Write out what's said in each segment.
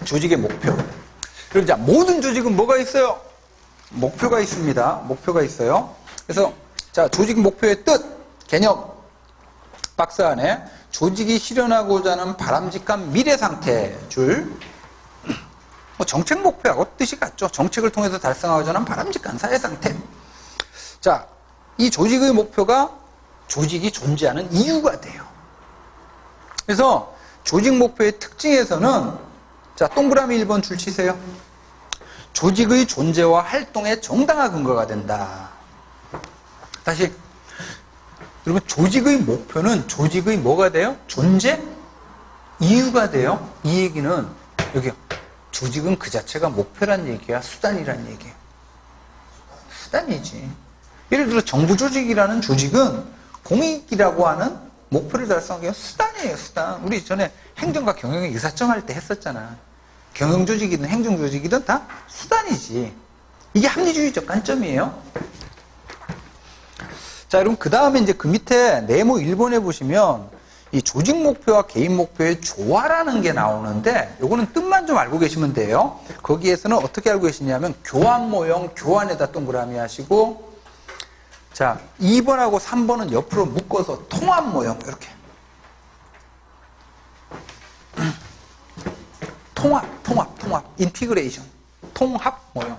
조직의 목표. 그럼 자, 모든 조직은 뭐가 있어요? 목표가 있습니다. 목표가 있어요. 그래서 자, 조직 목표의 뜻, 개념 박스 안에 조직이 실현하고자 하는 바람직한 미래 상태 줄. 정책 목표하고 뜻이 같죠. 정책을 통해서 달성하고자 하는 바람직한 사회 상태. 자, 이 조직의 목표가 조직이 존재하는 이유가 돼요. 그래서 조직 목표의 특징에서는 자, 동그라미 1번 줄 치세요. 조직의 존재와 활동의 정당한 근거가 된다. 다시 여러분, 조직의 목표는 조직의 뭐가 돼요? 존재 이유가 돼요. 이 얘기는 여기요. 조직은 그 자체가 목표란 얘기야, 수단이란 얘기예요. 수단이지. 예를 들어 정부 조직이라는 조직은 공익이라고 하는 목표를 달성하기 위한 수단이에요, 수단. 우리 전에 행정과 경영의 의사점 할 때 했었잖아. 경영 조직이든 행정 조직이든 다 수단이지. 이게 합리주의적 관점이에요. 자, 그럼 그 다음에 이제 그 밑에 네모 1번에 보시면 이 조직 목표와 개인 목표의 조화라는 게 나오는데 요거는 뜻만 좀 알고 계시면 돼요. 거기에서는 어떻게 알고 계시냐면 교환 모형, 교환에다 동그라미 하시고 자, 2번하고 3번은 옆으로 묶어서 통합 모형 이렇게 통합 인티그레이션 통합 모형.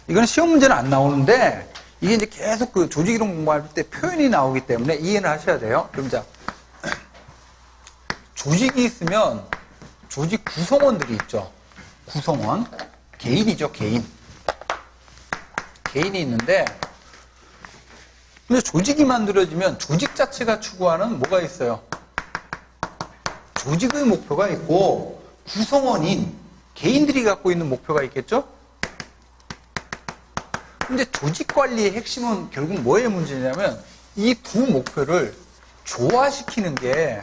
이건 시험 문제는 안 나오는데 이게 이제 계속 그 조직이론 공부할 때 표현이 나오기 때문에 이해는 하셔야 돼요. 그럼 자, 조직이 있으면 조직 구성원들이 있죠. 구성원. 개인이죠, 개인. 개인이 있는데 근데 조직이 만들어지면 조직 자체가 추구하는 뭐가 있어요? 조직의 목표가 있고 구성원인 개인들이 갖고 있는 목표가 있겠죠? 근데 조직 관리의 핵심은 결국 뭐의 문제냐면 이 두 목표를 조화시키는 게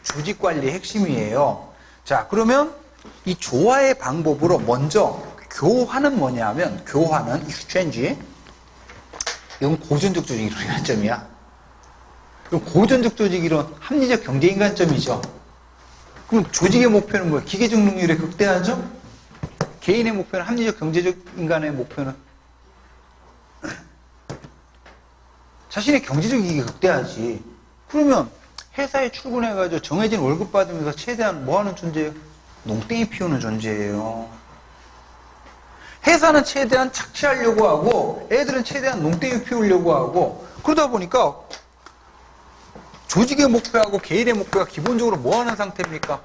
조직 관리의 핵심이에요. 자, 그러면 이 조화의 방법으로 먼저 교환은 뭐냐면 교환은 exchange. 이건 고전적 조직 이론의 관점이야. 그럼 고전적 조직 이론 합리적 경제인 관점이죠. 그럼 조직의 목표는 뭐예요? 기계적 능률의 극대화죠? 개인의 목표는 합리적 경제적 인간의 목표는 자신의 경제적 이익이 극대화지. 그러면 회사에 출근해가지고 정해진 월급 받으면서 최대한 뭐 하는 존재예요? 농땡이 피우는 존재예요. 회사는 최대한 착취하려고 하고 애들은 최대한 농땡이 피우려고 하고 그러다 보니까 조직의 목표하고 개인의 목표가 기본적으로 뭐 하는 상태입니까?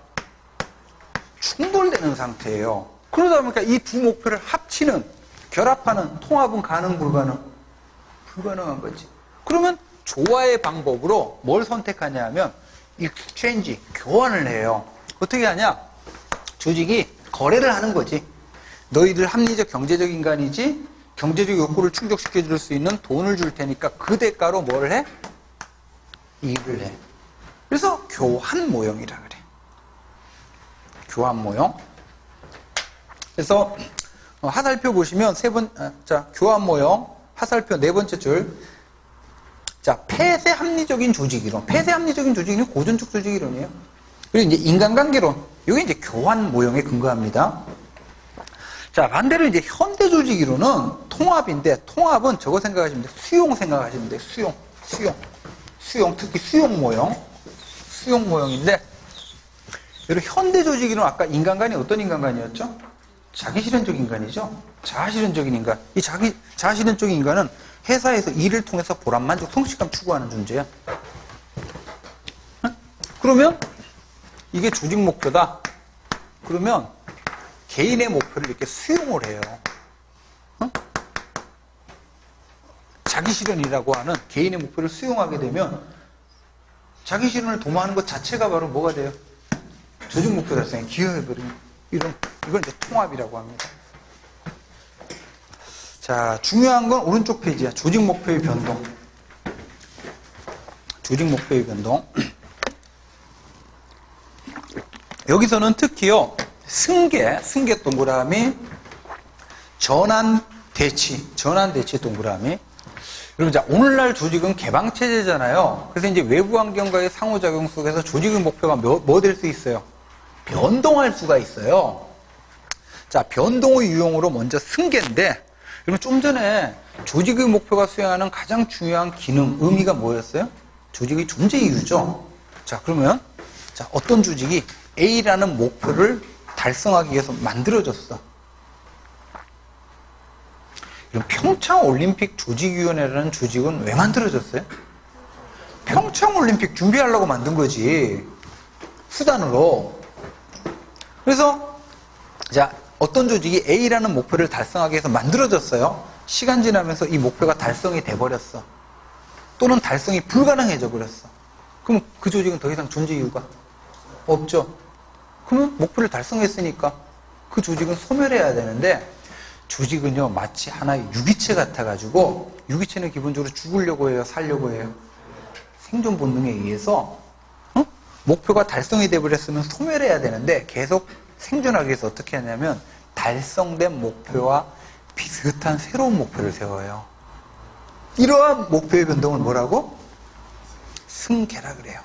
충돌되는 상태예요. 그러다 보니까 이 두 목표를 합치는 결합하는 통합은 가능 불가능? 불가능한 거지. 그러면 조화의 방법으로 뭘 선택하냐 면 exchange, 교환을 해요. 어떻게 하냐? 조직이 거래를 하는 거지. 너희들 합리적 경제적 인간이지 경제적 욕구를 충족시켜 줄 수 있는 돈을 줄 테니까 그 대가로 뭘 해? 일을 해. 그래서 교환 모형이라 그래. 교환 모형. 그래서 하살표 보시면 자, 교환 모형 하살표 네 번째 줄. 자, 폐쇄 합리적인 조직 이론. 폐쇄 합리적인 조직 이론 고전적 조직 이론이에요. 그리고 이제 인간관계론. 이게 이제 교환 모형에 근거합니다. 자, 반대로 이제 현대 조직 이론은 통합인데 통합은 저거 생각하시면 돼요. 수용 생각하시면 돼요. 수용. 특히 수용 모형인데 여러분 현대 조직 이론 아까 인간관이 어떤 인간관이었죠? 자기실현적 인간이죠. 자아실현적인 인간. 이 자아실현적인 인간은 회사에서 일을 통해서 보람만족, 성취감 추구하는 존재야. 응? 그러면 이게 조직 목표다. 그러면 개인의 목표를 이렇게 수용을 해요. 응? 자기실현이라고 하는 개인의 목표를 수용하게 되면 자기실현을 도모하는 것 자체가 바로 뭐가 돼요? 조직 목표 달성에 기여해버리는 이건 이제 통합이라고 합니다. 자, 중요한 건 오른쪽 페이지야. 조직 목표의 변동. 조직 목표의 변동. 여기서는 특히요, 승계 동그라미, 전환 대치 동그라미. 여러분, 자, 오늘날 조직은 개방체제잖아요. 그래서 이제 외부 환경과의 상호작용 속에서 조직의 목표가 뭐 될 수 있어요? 변동할 수가 있어요. 자, 변동의 유형으로 먼저 승계인데, 여러분, 좀 전에 조직의 목표가 수행하는 가장 중요한 기능, 의미가 뭐였어요? 조직의 존재 이유죠. 자, 그러면, 자, 어떤 조직이 A라는 목표를 달성하기 위해서 만들어졌어. 이런 평창올림픽 조직위원회라는 조직은 왜 만들어졌어요? 평창올림픽 준비하려고 만든 거지. 수단으로. 그래서, 자, 어떤 조직이 A라는 목표를 달성하기 위해서 만들어졌어요. 시간 지나면서 이 목표가 달성이 돼버렸어. 또는 달성이 불가능해져 버렸어. 그럼 그 조직은 더 이상 존재 이유가 없죠. 그러면 목표를 달성했으니까 그 조직은 소멸해야 되는데, 조직은요, 마치 하나의 유기체 같아가지고, 유기체는 기본적으로 죽으려고 해요, 살려고 해요? 생존 본능에 의해서, 목표가 달성이 돼버렸으면 소멸해야 되는데, 계속 생존하기 위해서 어떻게 하냐면, 달성된 목표와 비슷한 새로운 목표를 세워요. 이러한 목표의 변동을 뭐라고? 승계라 그래요.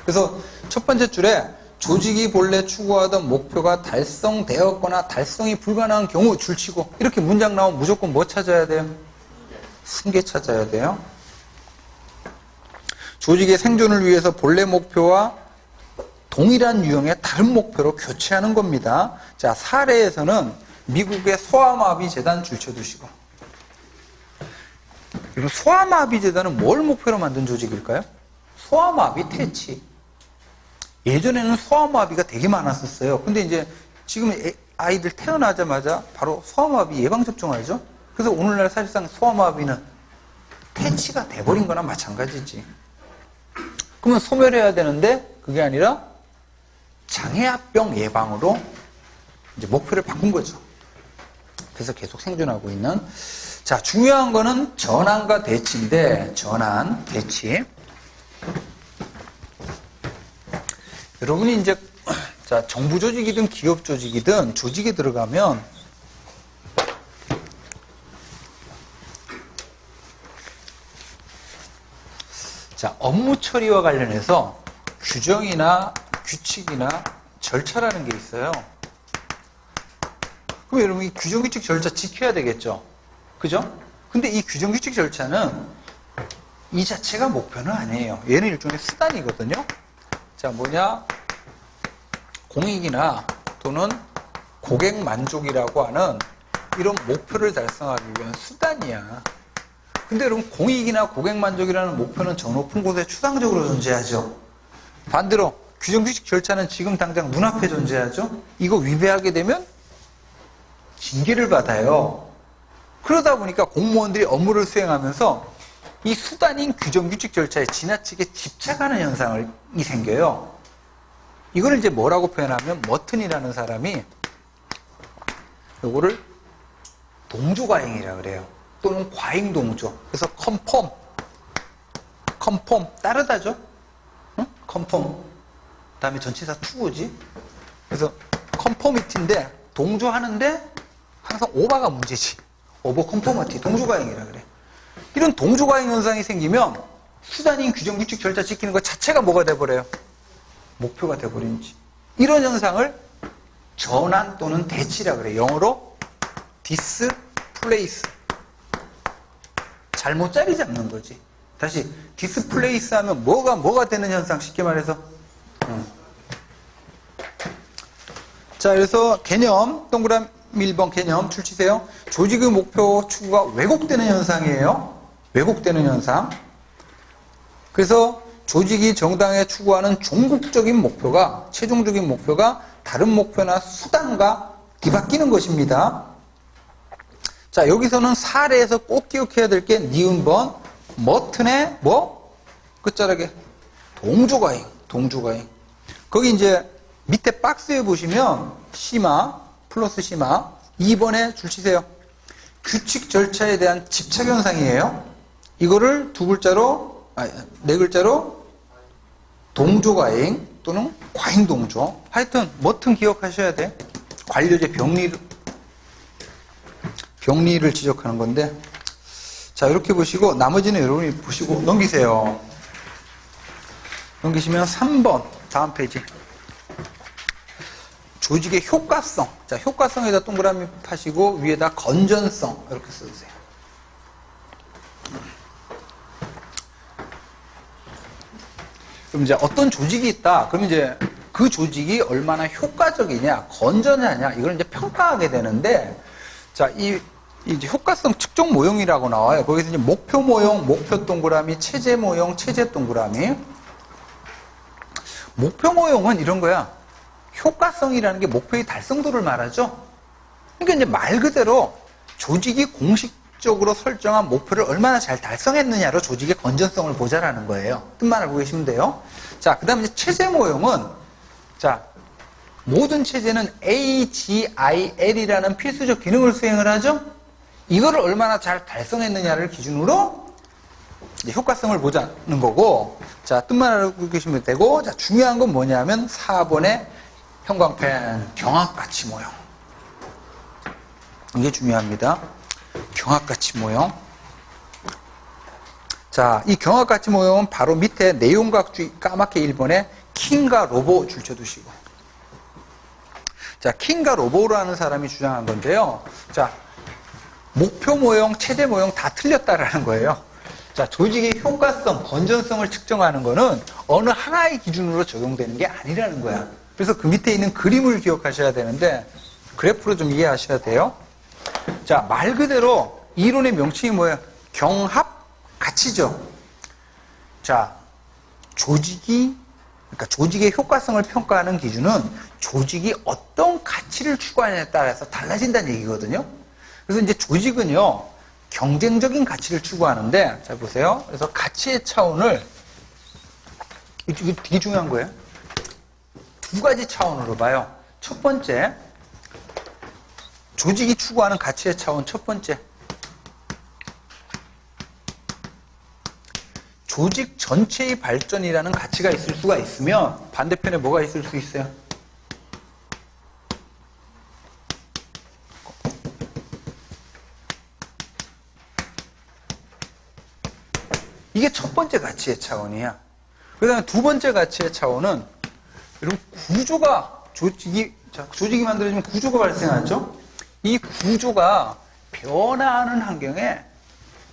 그래서 첫 번째 줄에, 조직이 본래 추구하던 목표가 달성되었거나 달성이 불가능한 경우 줄치고, 이렇게 문장 나오면 무조건 뭐 찾아야 돼요? 승계 찾아야 돼요. 조직의 생존을 위해서 본래 목표와 동일한 유형의 다른 목표로 교체하는 겁니다. 자, 사례에서는 미국의 소아마비 재단 줄쳐두시고, 그리고 소아마비 재단은 뭘 목표로 만든 조직일까요? 소아마비 퇴치. 예전에는 소아마비가 되게 많았었어요. 근데 이제 지금 아이들 태어나자마자 바로 소아마비 예방접종하죠? 그래서 오늘날 사실상 소아마비는 퇴치가 돼버린 거나 마찬가지지. 그러면 소멸해야 되는데 그게 아니라 장애아병 예방으로 이제 목표를 바꾼 거죠. 그래서 계속 생존하고 있는. 자, 중요한 거는 전환과 대치인데, 전환, 대치. 여러분이 이제, 자, 정부 조직이든 기업 조직이든 조직에 들어가면 자, 업무 처리와 관련해서 규정이나 규칙이나 절차라는 게 있어요. 그럼 여러분 이 규정, 규칙, 절차 지켜야 되겠죠? 그죠? 근데 이 규정, 규칙, 절차는 이 자체가 목표는 아니에요. 얘는 일종의 수단이거든요. 자, 뭐냐? 공익이나 또는 고객 만족이라고 하는 이런 목표를 달성하기 위한 수단이야. 근데 여러분 공익이나 고객 만족이라는 목표는 저 높은 곳에 추상적으로 존재하죠. 반대로 규정, 규칙, 절차는 지금 당장 눈앞에 존재하죠. 이거 위배하게 되면 징계를 받아요. 그러다 보니까 공무원들이 업무를 수행하면서 이 수단인 규정, 규칙, 절차에 지나치게 집착하는 현상이 생겨요. 이걸 이제 뭐라고 표현하면 머튼이라는 사람이 이거를 동조과잉이라 그래요. 또는 과잉동조. 그래서 컨폼 따르다죠. 응? 컨폼. 그다음에 전치사 투구지. 그래서 컨포미티인데 동조하는데 항상 오바가 문제지. 오버 컨포머티, 동조과잉이라 그래. 이런 동조과잉 현상이 생기면 수단인 규정, 규칙, 절차 지키는 것 자체가 뭐가 돼버려요? 목표가 돼버린지. 이런 현상을 전환 또는 대치라 그래. 영어로 디스플레이스. 잘못 자리 잡는 거지. 다시 디스플레이스 하면 뭐가 되는 현상, 쉽게 말해서. 자, 그래서 개념, 동그라미 1번 개념 출치세요. 조직의 목표 추구가 왜곡되는 현상이에요. 왜곡되는 현상. 그래서 조직이 정당에 추구하는 종국적인 목표가, 최종적인 목표가 다른 목표나 수단과 뒤바뀌는 것입니다. 자, 여기서는 사례에서 꼭 기억해야 될 게 니은번, 머튼의 끝자락에 동조과잉. 거기 이제 밑에 박스에 보시면 시마, 플러스 시마, 2번에 줄치세요. 규칙 절차에 대한 집착 현상이에요. 이거를 네 글자로 동조과잉 또는 과잉동조. 하여튼 머튼 기억하셔야 돼. 관료제 병리를 지적하는 건데. 자, 이렇게 보시고 나머지는 여러분이 보시고 넘기세요. 넘기시면 3번 다음 페이지. 조직의 효과성. 자, 효과성에다 동그라미 파시고 위에다 건전성 이렇게 써주세요. 그럼 이제 어떤 조직이 있다. 그럼 이제 그 조직이 얼마나 효과적이냐, 건전하냐, 이걸 이제 평가하게 되는데, 자, 이제 효과성 측정 모형이라고 나와요. 거기서 이제 목표 모형, 목표 동그라미, 체제 모형, 체제 동그라미. 목표 모형은 이런 거야. 효과성이라는 게 목표의 달성도를 말하죠. 그러니까 이제 말 그대로 조직이 공식적으로 설정한 목표를 얼마나 잘 달성했느냐로 조직의 건전성을 보자라는 거예요. 뜻만 알고 계시면 돼요. 자, 그 다음에 체제 모형은, 자, 모든 체제는 AGIL이라는 필수적 기능을 수행을 하죠. 이거를 얼마나 잘 달성했느냐를 기준으로 이제 효과성을 보자는 거고, 자, 뜻만 알고 계시면 되고, 자, 중요한 건 뭐냐면 4번의 형광펜 경합가치 모형. 이게 중요합니다. 경합가치 모형. 자, 이 경합가치 모형은 바로 밑에 내용각주의 까맣게 1번에 킹과 로보 줄쳐두시고. 자, 킹과 로보라는 사람이 주장한 건데요. 자, 목표 모형, 체제 모형 다 틀렸다라는 거예요. 자, 조직의 효과성, 건전성을 측정하는 거는 어느 하나의 기준으로 적용되는 게 아니라는 거야. 그래서 그 밑에 있는 그림을 기억하셔야 되는데 그래프로 좀 이해하셔야 돼요. 자, 말 그대로 이론의 명칭이 뭐예요? 경합 가치죠. 자, 그러니까 조직의 효과성을 평가하는 기준은 조직이 어떤 가치를 추구하느냐에 따라서 달라진다는 얘기거든요. 그래서 이제 조직은요, 경쟁적인 가치를 추구하는데, 자, 보세요. 그래서 가치의 차원을, 이게 되게 중요한 거예요. 두 가지 차원으로 봐요. 첫 번째, 조직이 추구하는 가치의 차원 첫 번째. 조직 전체의 발전이라는 가치가 있을 수가 있으면 반대편에 뭐가 있을 수 있어요? 이게 첫 번째 가치의 차원이야. 그 다음에 두 번째 가치의 차원은 여러분 조직이 만들어지면 구조가 발생하죠. 이 구조가 변화하는 환경에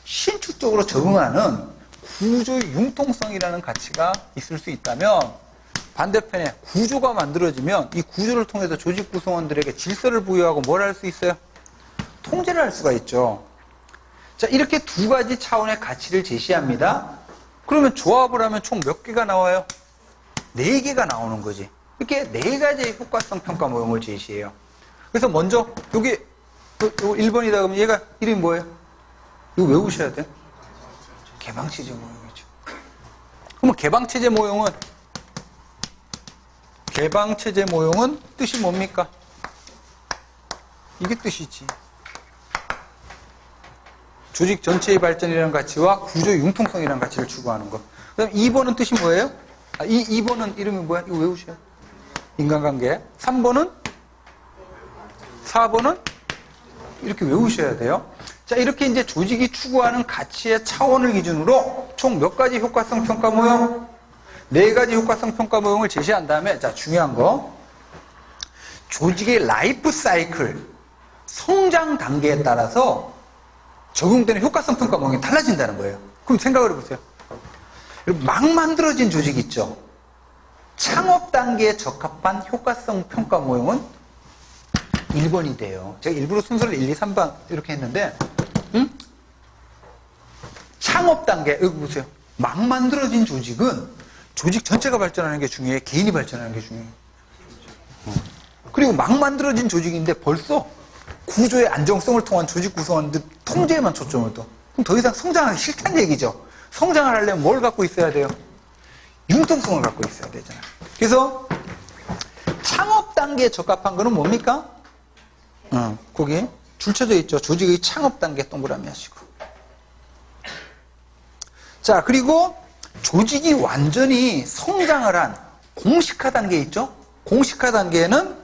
신축적으로 적응하는 구조의 융통성이라는 가치가 있을 수 있다면 반대편에 구조가 만들어지면 이 구조를 통해서 조직 구성원들에게 질서를 부여하고 뭘 할 수 있어요? 통제를 할 수가 있죠. 자, 이렇게 두 가지 차원의 가치를 제시합니다. 그러면 조합을 하면 총 몇 개가 나와요? 4개가 나오는 거지. 이렇게 4가지의 효과성 평가 모형을 제시해요. 그래서 먼저 여기 1번이다 그러면 얘가 이름이 뭐예요? 이거 외우셔야 돼요. 개방체제 모형이죠. 그러면 개방체제 모형은 뜻이 뭡니까? 이게 뜻이지. 조직 전체의 발전이라는 가치와 구조의 융통성이라는 가치를 추구하는 것. 그 다음 2번은 뜻이 뭐예요? 2번은 이름이 뭐야? 이거 외우셔요. 인간관계. 3번은? 4번은? 이렇게 외우셔야 돼요. 자, 이렇게 이제 조직이 추구하는 가치의 차원을 기준으로 총 몇 가지 효과성 평가 모형? 4가지 효과성 평가 모형을 제시한 다음에, 자, 중요한 거. 조직의 라이프 사이클, 성장 단계에 따라서 적용되는 효과성 평가 모형이 달라진다는 거예요. 그럼 생각을 해보세요. 막 만들어진 조직 있죠. 창업 단계에 적합한 효과성 평가 모형은 1번이 돼요. 제가 일부러 순서를 1, 2, 3번 이렇게 했는데, 창업 단계, 여기 보세요. 막 만들어진 조직은 조직 전체가 발전하는 게 중요해? 개인이 발전하는 게 중요해? 그리고 막 만들어진 조직인데 벌써 구조의 안정성을 통한 조직 구성원들 통제에만 초점을 둬. 그럼 더 이상 성장하기 싫다는 얘기죠. 성장을 하려면 뭘 갖고 있어야 돼요? 융통성을 갖고 있어야 되잖아요. 그래서 창업 단계에 적합한 거는 뭡니까? 거기 줄쳐져 있죠. 조직의 창업 단계 동그라미 하시고. 자, 그리고 조직이 완전히 성장을 한 공식화 단계 있죠? 공식화 단계는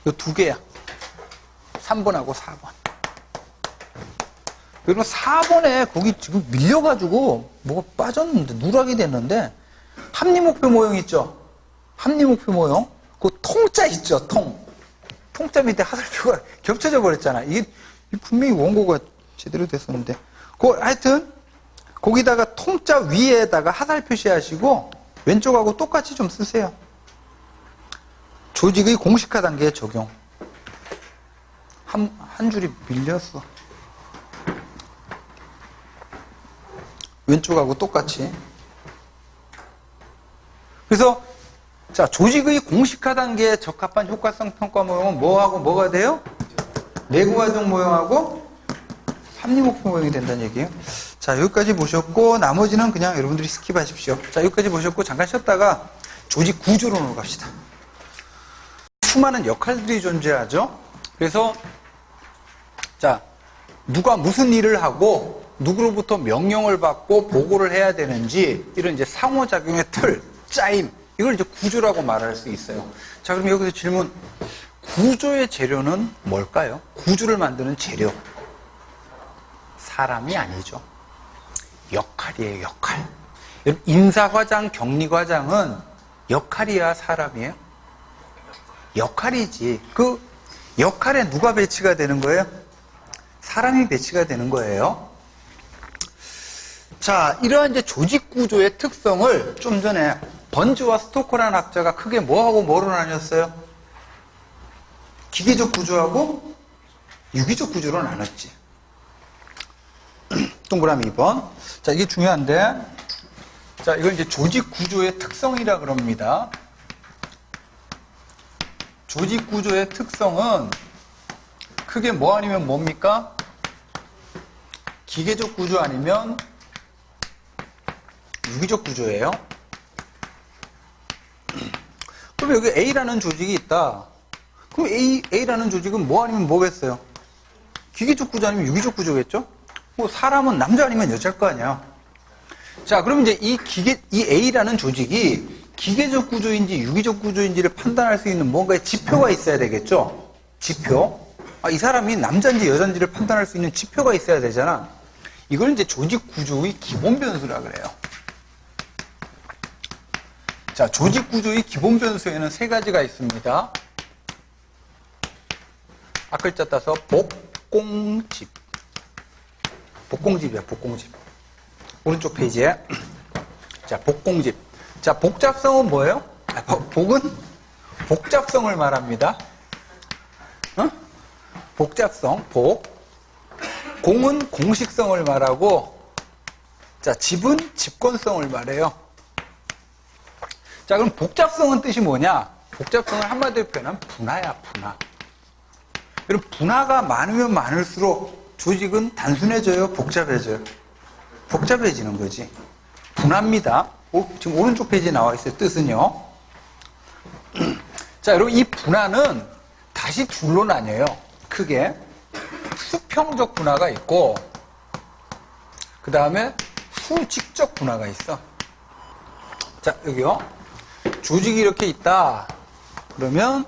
이 2개야. 3번하고 4번. 여러분 4번에 거기 지금 밀려가지고 뭐가 빠졌는데 누락이 됐는데 합리목표 모형 있죠? 합리목표 모형 그 통자 있죠? 통자 밑에 하살표가 겹쳐져 버렸잖아. 이게 분명히 원고가 제대로 됐었는데 하여튼 거기다가 통자 위에다가 하살 표시하시고 왼쪽하고 똑같이 좀 쓰세요. 조직의 공식화 단계 적용. 한 줄이 밀렸어. 왼쪽하고 똑같이. 그래서 자, 조직의 공식화 단계에 적합한 효과성 평가 모형은 뭐하고 뭐가 돼요? 내구과정 모형하고 합리목표 모형이 된다는 얘기예요. 자, 여기까지 보셨고 나머지는 그냥 여러분들이 스킵하십시오. 자, 여기까지 보셨고 잠깐 쉬었다가 조직 구조론으로 갑시다. 수많은 역할들이 존재하죠. 그래서 자, 누가 무슨 일을 하고 누구로부터 명령을 받고 보고를 해야 되는지 이런 이제 상호작용의 틀, 짜임 이걸 이제 구조라고 말할 수 있어요. 자, 그럼 여기서 질문. 구조의 재료는 뭘까요? 구조를 만드는 재료. 사람이 아니죠. 역할이에요, 역할. 인사과장, 격리과장은 역할이야, 사람이에요? 역할이지. 그 역할에 누가 배치가 되는 거예요? 사람이 배치가 되는 거예요. 자, 이러한 이제 조직 구조의 특성을 좀 전에 번즈와 스토커라는 학자가 크게 뭐하고 뭐로 나뉘었어요? 기계적 구조하고 유기적 구조로 나눴지. 동그라미 2번. 자, 이게 중요한데, 자, 이건 이제 조직 구조의 특성이라 그럽니다. 조직 구조의 특성은 크게 뭐 아니면 뭡니까? 기계적 구조 아니면 유기적 구조예요. 그럼 여기 A라는 조직이 있다. 그럼 A라는 조직은 뭐 아니면 뭐겠어요? 기계적 구조 아니면 유기적 구조겠죠? 뭐 사람은 남자 아니면 여자일 거 아니야. 자, 그럼 이제 이 A라는 조직이 기계적 구조인지 유기적 구조인지를 판단할 수 있는 뭔가의 지표가 있어야 되겠죠? 지표. 아, 이 사람이 남자인지 여자인지를 판단할 수 있는 지표가 있어야 되잖아. 이걸 이제 조직 구조의 기본 변수라 그래요. 자, 조직 구조의 기본 변수에는 세 가지가 있습니다. 앞글자 따서 복공집. 복공집이야, 복공집. 오른쪽 페이지에. 자, 복공집. 자, 복잡성은 뭐예요? 복은 복잡성을 말합니다. 어? 복잡성, 복. 공은 공식성을 말하고, 자, 집은 집권성을 말해요. 자, 그럼 복잡성은 뜻이 뭐냐? 복잡성을 한마디로 표현하면 분화야, 분화. 그럼 분화가 많으면 많을수록 조직은 단순해져요, 복잡해져요? 복잡해지는 거지. 분화입니다. 지금 오른쪽 페이지에 나와 있어요, 뜻은요. 자, 여러분, 이 분화는 다시 둘로 나뉘어요. 크게. 수평적 분화가 있고, 그 다음에 수직적 분화가 있어. 자, 여기요. 조직이 이렇게 있다. 그러면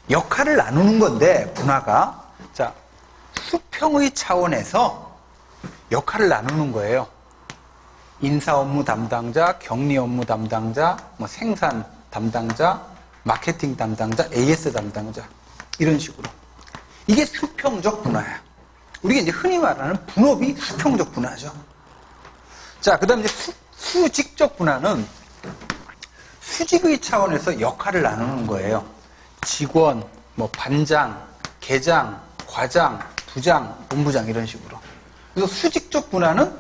역할을 나누는 건데, 분화가. 자, 수평의 차원에서 역할을 나누는 거예요. 인사 업무 담당자, 격리 업무 담당자, 뭐 생산 담당자, 마케팅 담당자, AS 담당자. 이런 식으로. 이게 수평적 분화야. 우리가 이제 흔히 말하는 분업이 수평적 분화죠. 자, 그 다음에 이제 수직적 분화는 수직의 차원에서 역할을 나누는 거예요. 직원, 뭐 반장, 계장, 과장, 부장, 본부장 이런 식으로. 그래서 수직적 분화는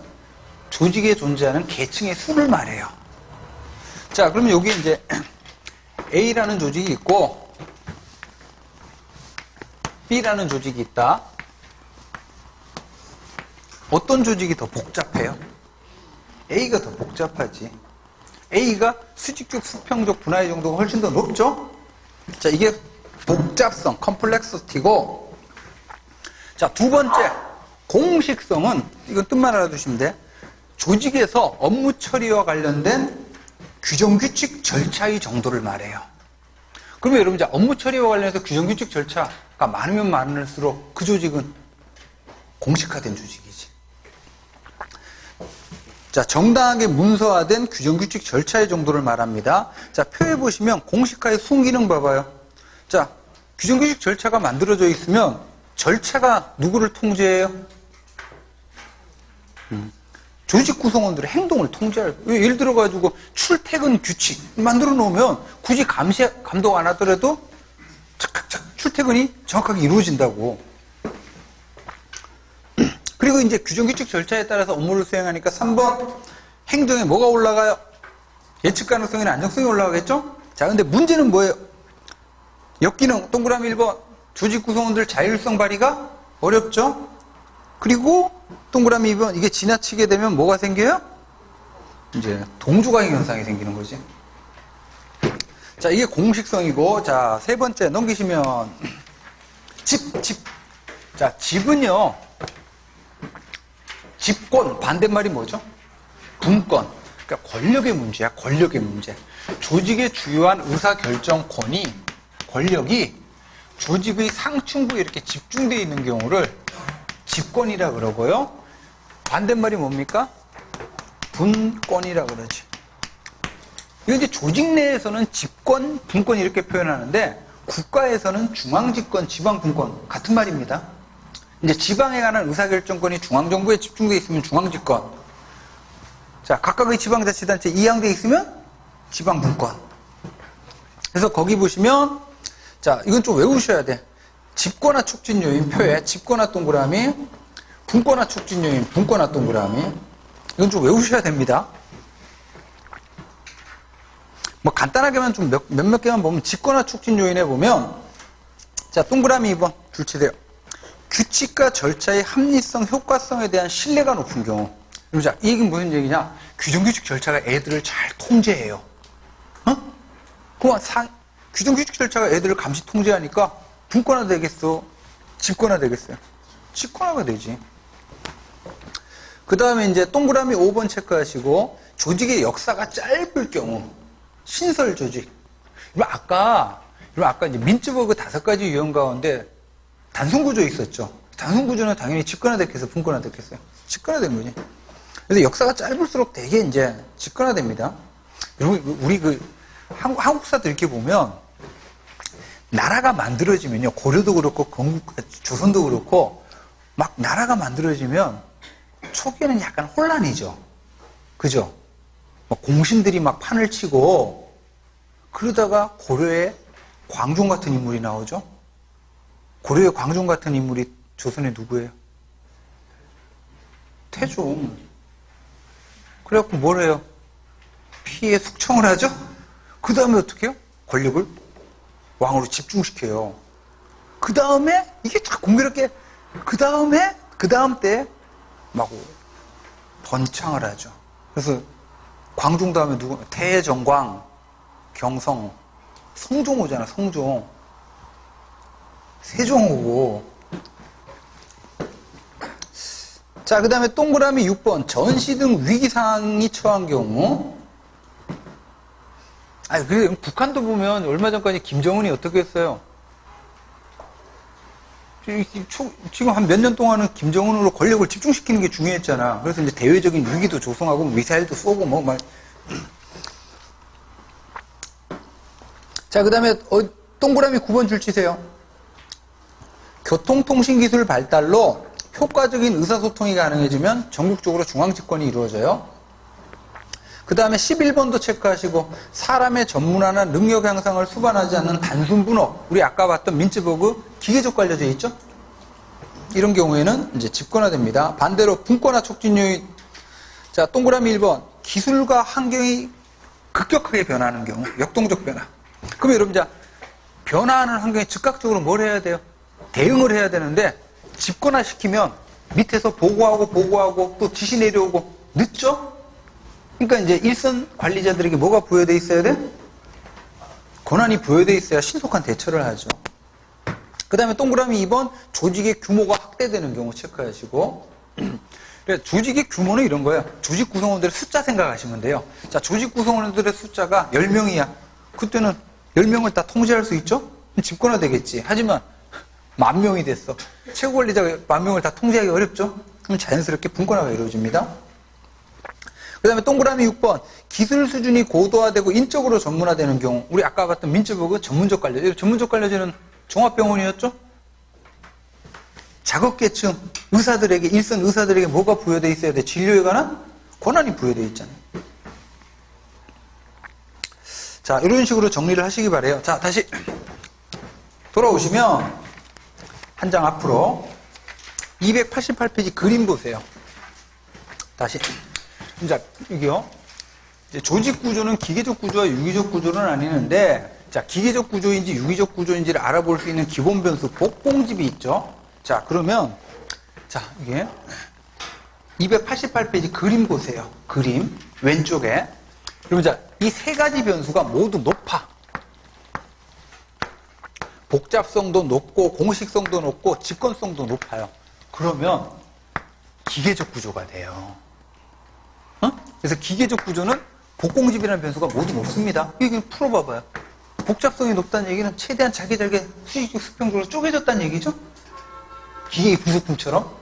조직에 존재하는 계층의 수를 말해요. 자, 그러면 여기 이제 A라는 조직이 있고 B라는 조직이 있다. 어떤 조직이 더 복잡해요? A가 더 복잡하지. A가 수직적, 수평적 분화의 정도가 훨씬 더 높죠? 자, 이게 복잡성, 컴플렉시티고. 자, 두 번째, 공식성은, 이건 뜻만 알아두시면 돼. 조직에서 업무 처리와 관련된 규정, 규칙, 절차의 정도를 말해요. 그러면 여러분, 이제 업무 처리와 관련해서 규정, 규칙, 절차가 많으면 많을수록 그 조직은 공식화된 조직이지. 자, 정당하게 문서화된 규정규칙 절차의 정도를 말합니다. 자, 표에 보시면 공식화의 순기능 봐봐요. 자, 규정규칙 절차가 만들어져 있으면 절차가 누구를 통제해요? 조직 구성원들의 행동을 통제할. 예를 들어가지고 출퇴근 규칙 만들어 놓으면 굳이 감독 안 하더라도 착착착 출퇴근이 정확하게 이루어진다고. 그리고 이제 규정규칙 절차에 따라서 업무를 수행하니까 3번 행정에 뭐가 올라가요? 예측 가능성이나 안정성이 올라가겠죠? 자, 근데 문제는 뭐예요? 역기능 동그라미 1번 조직 구성원들 자율성 발휘가 어렵죠? 그리고 동그라미 2번 이게 지나치게 되면 뭐가 생겨요? 이제 동조강행 현상이 생기는 거지. 자, 이게 공식성이고, 자, 세 번째 넘기시면 집. 자, 집은요. 집권 반대말이 뭐죠? 분권. 그러니까 권력의 문제야. 권력의 문제. 조직의 주요한 의사결정권이 권력이 조직의 상층부에 이렇게 집중되어 있는 경우를 집권이라 그러고요. 반대말이 뭡니까? 분권이라 그러지. 이거 이제 조직 내에서는 집권, 분권 이렇게 표현하는데 국가에서는 중앙집권, 지방분권 같은 말입니다. 이제 지방에 관한 의사결정권이 중앙정부에 집중되어 있으면 중앙집권. 자, 각각의 지방자치단체 이양되어 있으면 지방분권. 그래서 거기 보시면 자, 이건 좀 외우셔야 돼. 집권화 촉진 요인 표에 집권화 동그라미, 분권화 촉진 요인 분권화 동그라미. 이건 좀 외우셔야 됩니다. 뭐 간단하게만 좀 몇몇 개만 보면 집권화 촉진 요인에 보면 자, 동그라미 2번 줄치돼요. 규칙과 절차의 합리성, 효과성에 대한 신뢰가 높은 경우. 자, 이 얘기는 무슨 얘기냐? 규정규칙 절차가 애들을 잘 통제해요. 그럼 규정규칙 절차가 애들을 감시 통제하니까 분권화 되겠어? 집권화 되겠어요? 집권화가 되지. 그 다음에 이제 동그라미 5번 체크하시고 조직의 역사가 짧을 경우 신설 조직. 이거 아까 이제 민츠버그 5가지 유형 가운데 단순 구조 있었죠. 단순 구조는 당연히 집권화 됐겠어요? 분권화 됐겠어요? 집권화된 거지. 그래서 역사가 짧을수록 되게 이제 집권화됩니다. 그리고 우리 한국사들 이렇게 보면 나라가 만들어지면요. 고려도 그렇고 조선도 그렇고 막 나라가 만들어지면 초기에는 약간 혼란이죠. 그죠? 막 공신들이 막 판을 치고 그러다가 고려에 광종 같은 인물이 나오죠. 고려의 광종 같은 인물이 조선의 누구예요? 태종. 그래갖고 뭘 해요? 피해 숙청을 하죠? 그 다음에 어떻게 해요? 권력을 왕으로 집중시켜요. 그 다음에 이게 쫙 공교롭게 그 다음 때 막 번창을 하죠. 그래서 광종 다음에 누구? 태정광, 경성, 성종 오잖아. 성종. 세종 오고. 자, 그 다음에 동그라미 6번 전시 등 위기 상황이 처한 경우. 아니, 그래, 북한도 보면 얼마 전까지 김정은이 어떻게 했어요? 지금 한 몇 년 동안은 김정은으로 권력을 집중시키는 게 중요했잖아. 그래서 이제 대외적인 무기도 조성하고 미사일도 쏘고 뭐 막. 자, 그 다음에 동그라미 9번 줄 치세요. 교통통신기술 발달로 효과적인 의사소통이 가능해지면 전국적으로 중앙집권이 이루어져요. 그 다음에 11번도 체크하시고 사람의 전문화나 능력 향상을 수반하지 않는 단순 분업. 우리 아까 봤던 민츠버그 기계적 관료제 있죠? 이런 경우에는 이제 집권화됩니다. 반대로 분권화 촉진 요인. 자, 동그라미 1번 기술과 환경이 급격하게 변하는 경우. 역동적 변화. 그럼 여러분, 자, 변화하는 환경에 즉각적으로 뭘 해야 돼요? 대응을 해야 되는데 집권화시키면 밑에서 보고하고 또 지시 내려오고 늦죠? 그러니까 이제 일선 관리자들에게 뭐가 부여되어 있어야 돼? 권한이 부여되어 있어야 신속한 대처를 하죠. 그 다음에 동그라미 2번 조직의 규모가 확대되는 경우 체크하시고. 조직의 규모는 이런 거예요. 조직 구성원들의 숫자 생각하시면 돼요. 자, 조직 구성원들의 숫자가 10명이야. 그때는 10명을 다 통제할 수 있죠? 집권화 되겠지. 하지만 만 명이 됐어. 최고 관리자가 만 명을 다 통제하기 어렵죠? 그럼 자연스럽게 분권화가 이루어집니다. 그 다음에 동그라미 6번. 기술 수준이 고도화되고 인적으로 전문화되는 경우. 우리 아까 봤던 민츠버그 전문적 관료제. 전문적 관료제는 종합병원이었죠? 작업계층, 의사들에게, 일선 의사들에게 뭐가 부여되어 있어야 돼? 진료에 관한 권한이 부여되어 있잖아요. 자, 이런 식으로 정리를 하시기 바래요. 자, 다시 돌아오시면 한 장 앞으로 288페이지 그림 보세요. 다시. 자, 여기요. 이제 조직 구조는 기계적 구조와 유기적 구조는 아니는데, 자, 기계적 구조인지 유기적 구조인지를 알아볼 수 있는 기본 변수 복봉집이 있죠. 자, 그러면, 자, 이게 288페이지 그림 보세요. 그림. 왼쪽에. 그러면 자, 이 세 가지 변수가 모두 높아. 복잡성도 높고, 공식성도 높고, 직권성도 높아요. 그러면 기계적 구조가 돼요. 그래서 기계적 구조는 복공집이라는 변수가 모두 높습니다. 이거 풀어봐봐요. 복잡성이 높다는 얘기는 최대한 잘게 수직적 수평적으로 쪼개졌다는 얘기죠. 기계의 부속품처럼.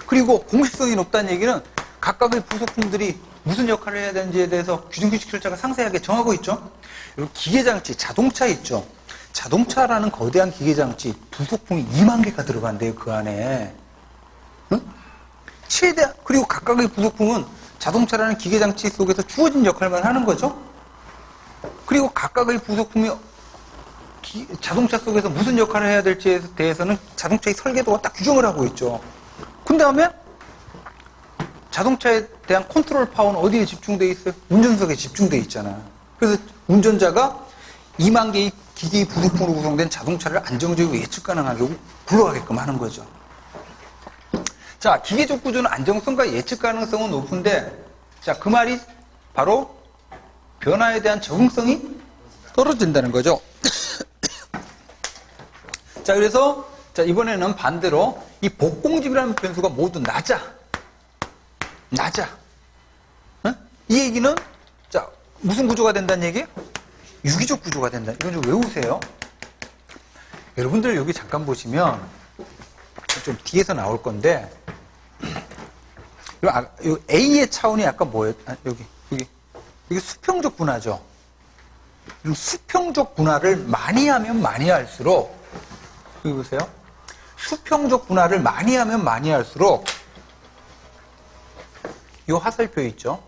그리고 공식성이 높다는 얘기는 각각의 부속품들이 무슨 역할을 해야 되는지에 대해서 규정규칙 절차가 상세하게 정하고 있죠. 그리고 기계장치, 자동차 있죠. 자동차라는 거대한 기계장치 부속품이 2만 개가 들어간대요. 그 안에. 응? 최대한, 그리고 각각의 부속품은 자동차라는 기계장치 속에서 주어진 역할만 하는 거죠. 그리고 각각의 부속품이 자동차 속에서 무슨 역할을 해야 될지에 대해서는 자동차의 설계도가 딱 규정을 하고 있죠. 그 다음에 자동차에 대한 컨트롤 파워는 어디에 집중되어 있어요? 운전석에 집중되어 있잖아. 그래서 운전자가 2만 개의 기계의 부속품으로 구성된 자동차를 안정적이고 예측 가능하게 굴러가게끔 하는 거죠. 자, 기계적 구조는 안정성과 예측 가능성은 높은데, 자, 그 말이 바로 변화에 대한 적응성이 떨어진다는 거죠. 자, 그래서, 자, 이번에는 반대로 이 복공집이라는 변수가 모두 낮아. 응? 이 얘기는, 자, 무슨 구조가 된다는 얘기예요? 유기적 구조가 된다. 이건 좀 외우세요. 여러분들 여기 잠깐 보시면, 좀 뒤에서 나올 건데, 요 A의 차원이 아까 뭐예요? 여기 수평적 분화죠. 수평적 분화를 많이 하면 많이 할수록, 여기 보세요. 수평적 분화를 많이 하면 많이 할수록, 요 하살표 있죠?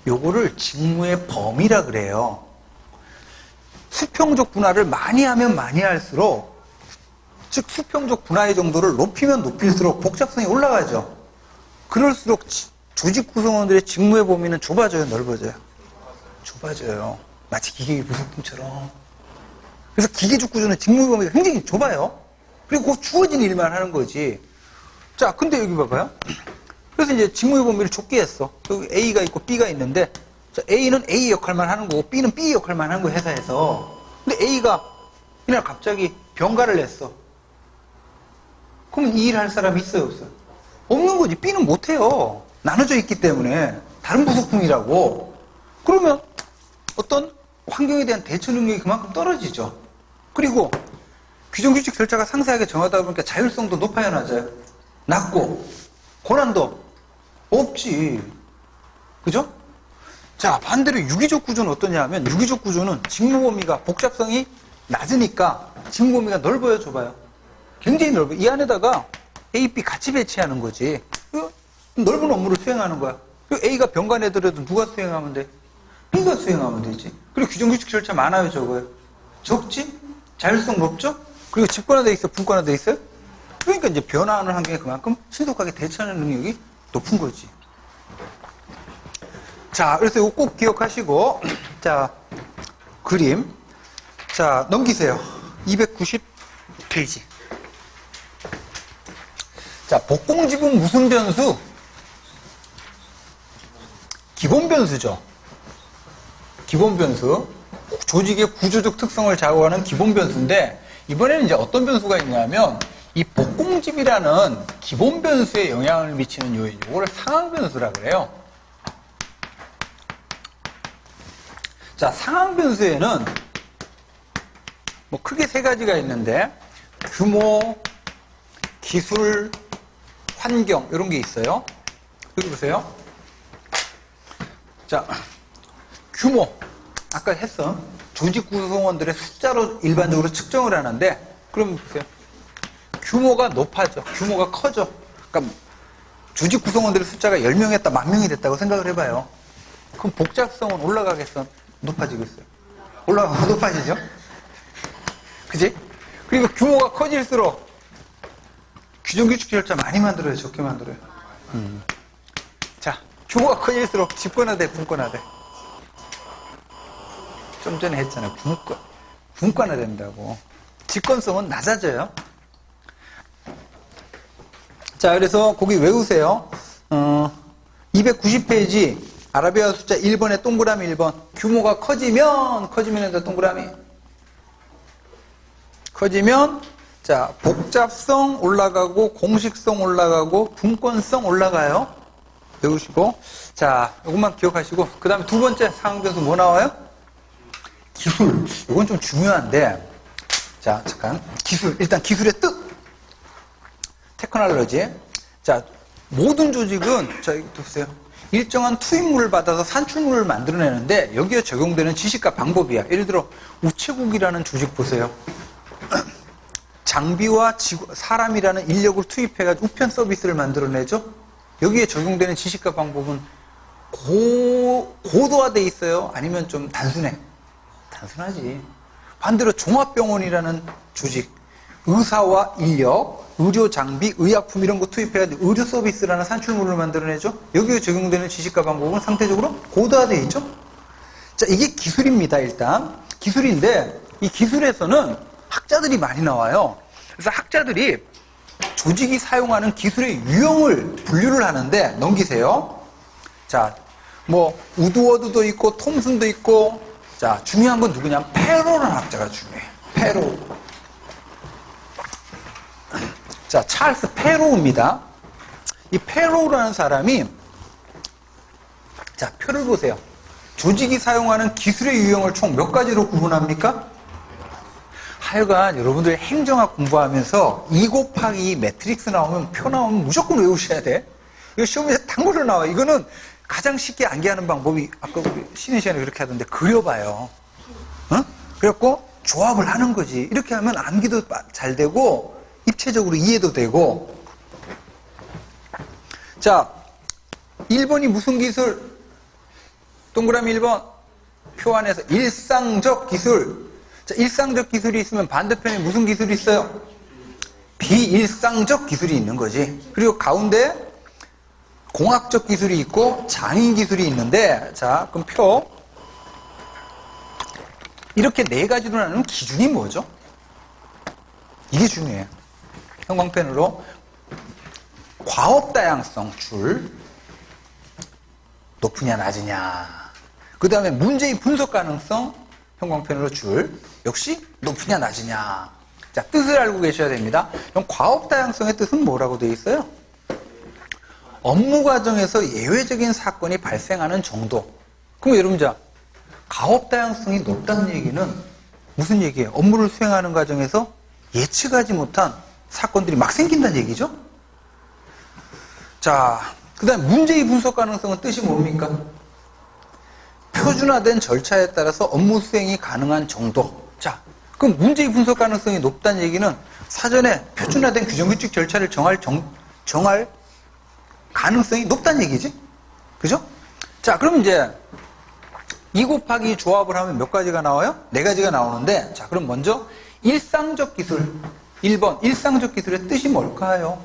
요거를 직무의 범위라 그래요. 수평적 분화를 많이 하면 많이 할수록, 즉 수평적 분화의 정도를 높이면 높일수록 복잡성이 올라가죠. 그럴수록 조직 구성원들의 직무의 범위는 좁아져요, 넓어져요? 좁아져요. 마치 기계의 부속품처럼. 그래서 기계적 구조는 직무의 범위가 굉장히 좁아요. 그리고 그 주어진 일만 하는 거지. 자, 근데 여기 봐봐요. 그래서 이제 직무의 범위를 좁게 했어. 여기 A가 있고 B가 있는데, 자, A는 A 역할만 하는 거고 B는 B 역할만 하는 거야, 회사에서. 근데 A가 이날 갑자기 병가를 냈어. 그러면 이 일 할 사람이 있어요, 없어요? 없는 거지. B는 못해요. 나눠져 있기 때문에. 다른 부속품이라고. 그러면 어떤 환경에 대한 대처 능력이 그만큼 떨어지죠. 그리고 규정규칙 절차가 상세하게 정하다 보니까 자율성도 높아야 낮아요? 낮고 권한도 없지. 그죠? 자, 반대로 유기적 구조는 어떠냐 하면 유기적 구조는 직무 범위가 복잡성이 낮으니까 직무 범위가 넓어요, 좁아요? 굉장히 넓어요. 이 안에다가 A, B 같이 배치하는 거지. 넓은 업무를 수행하는 거야. A가 병가 내더라도 누가 수행하면 돼? B가 수행하면 되지. 그리고 규정규칙 절차 많아요, 적어요? 적지? 자율성 높죠? 그리고 집권화돼 있어, 분권화돼 있어요? 그러니까 이제 변화하는 환경에 그만큼 신속하게 대처하는 능력이 높은 거지. 자, 그래서 이거 꼭 기억하시고, 자, 그림. 자, 넘기세요. 290페이지. 자, 복공집은 무슨 변수? 기본 변수죠. 기본 변수. 조직의 구조적 특성을 좌우하는 기본 변수인데, 이번에는 이제 어떤 변수가 있냐면, 이 복공집이라는 기본 변수에 영향을 미치는 요거를 상황 변수라 그래요. 자, 상황 변수에는 뭐 크게 세 가지가 있는데 규모, 기술, 환경 이런 게 있어요. 여기 보세요. 자, 규모 아까 했어. 조직 구성원들의 숫자로 일반적으로 측정을 하는데 그럼 보세요. 규모가 높아져. 규모가 커져. 그러니까 조직 구성원들의 숫자가 10명 했다, 10,000명이 됐다고 생각을 해봐요. 그럼 복잡성은 올라가겠어? 높아지겠어요? 올라가고 높아지죠? 그지? 그리고 규모가 커질수록 규정규칙 절차 많이 만들어요? 적게 만들어요? 자, 규모가 커질수록 집권화돼, 분권화돼? 좀 전에 했잖아요. 분권화 된다고. 집권성은 낮아져요. 자, 그래서 거기 외우세요. 290페이지 아라비아 숫자 1번에 동그라미 1번. 규모가 커지면 해서 동그라미. 커지면 자, 복잡성 올라가고 공식성 올라가고 분권성 올라가요. 외우시고. 자, 이것만 기억하시고 그 다음에 두 번째 상황변수 뭐 나와요? 기술. 이건 좀 중요한데 자, 잠깐. 기술. 일단 기술의 뜻. 테크놀로지. 자, 모든 조직은 자, 여기 보세요. 일정한 투입물을 받아서 산출물을 만들어내는데 여기에 적용되는 지식과 방법이야. 예를 들어 우체국이라는 조직 보세요. 장비와 사람이라는 인력을 투입해가지고 우편 서비스를 만들어내죠. 여기에 적용되는 지식과 방법은 고도화돼 있어요? 아니면 좀 단순해? 단순하지. 반대로 종합병원이라는 조직, 의사와 인력, 의료 장비, 의약품 이런 거 투입해가지고 의료 서비스라는 산출물을 만들어내죠. 여기에 적용되는 지식과 방법은 상대적으로 고도화돼 있죠. 자, 이게 기술입니다. 일단 기술인데 이 기술에서는 학자들이 많이 나와요. 그래서 학자들이 조직이 사용하는 기술의 유형을 분류를 하는데 넘기세요. 자, 뭐 우드워드도 있고 톰슨도 있고. 자, 중요한 건 누구냐? 페로라는 학자가 중요해. 페로. 자, 찰스 페로우입니다. 이 페로우라는 사람이 자, 표를 보세요. 조직이 사용하는 기술의 유형을 총 몇 가지로 구분합니까? 하여간 여러분들 행정학 공부하면서 2 곱하기 매트릭스 나오면 표 나오면 무조건 외우셔야 돼. 이거 시험에서 단골로 나와. 이거는 가장 쉽게 암기하는 방법이 아까 우리 쉬는 시간에 그렇게 하던데 그려봐요. 어? 그래갖고 조합을 하는 거지. 이렇게 하면 암기도 잘 되고 입체적으로 이해도 되고. 자, 1번이 무슨 기술? 동그라미 1번 표 안에서 일상적 기술. 자, 일상적 기술이 있으면 반대편에 무슨 기술이 있어요? 비일상적 기술이 있는 거지. 그리고 가운데 공학적 기술이 있고 장인 기술이 있는데 자, 그럼 표 이렇게 네 가지로 나누는 기준이 뭐죠? 이게 중요해요. 형광펜으로 과업 다양성 줄 높으냐 낮으냐. 그 다음에 문제의 분석 가능성 형광펜으로 줄 역시 높으냐 낮으냐. 자, 뜻을 알고 계셔야 됩니다. 그럼 과업 다양성의 뜻은 뭐라고 되어 있어요? 업무 과정에서 예외적인 사건이 발생하는 정도. 그럼 여러분 자, 과업 다양성이 높다는 얘기는 무슨 얘기예요? 업무를 수행하는 과정에서 예측하지 못한 사건들이 막 생긴다는 얘기죠? 자, 그 다음 문제의 분석 가능성은 뜻이 뭡니까? 표준화된 절차에 따라서 업무 수행이 가능한 정도. 자, 그럼 문제의 분석 가능성이 높다는 얘기는 사전에 표준화된 규정규칙 절차를 정할 가능성이 높다는 얘기지? 그죠? 자, 그럼 이제 2 곱하기 조합을 하면 몇 가지가 나와요? 4가지가 나오는데, 자, 그럼 먼저 일상적 기술. 1번, 일상적 기술의 뜻이 뭘까요?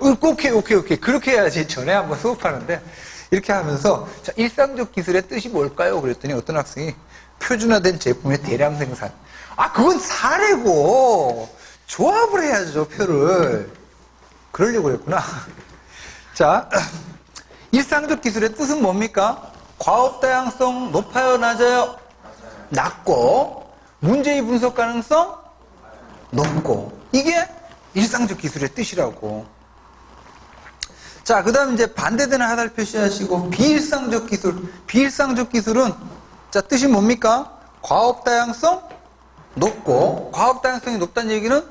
오케이. 그렇게 해야지. 전에 한번 수업하는데, 이렇게 하면서, 자, 일상적 기술의 뜻이 뭘까요? 그랬더니 어떤 학생이 표준화된 제품의 대량 생산. 아, 그건 사례고, 조합을 해야죠, 표를. 그러려고 그랬구나. 자, 일상적 기술의 뜻은 뭡니까? 과업 다양성 높아요, 낮아요? 낮고, 문제의 분석 가능성 높고. 이게 일상적 기술의 뜻이라고. 자, 그 다음 이제 반대되는 하달 표시하시고, 비일상적 기술. 비일상적 기술은, 자, 뜻이 뭡니까? 과업 다양성 높고, 과업 다양성이 높다는 얘기는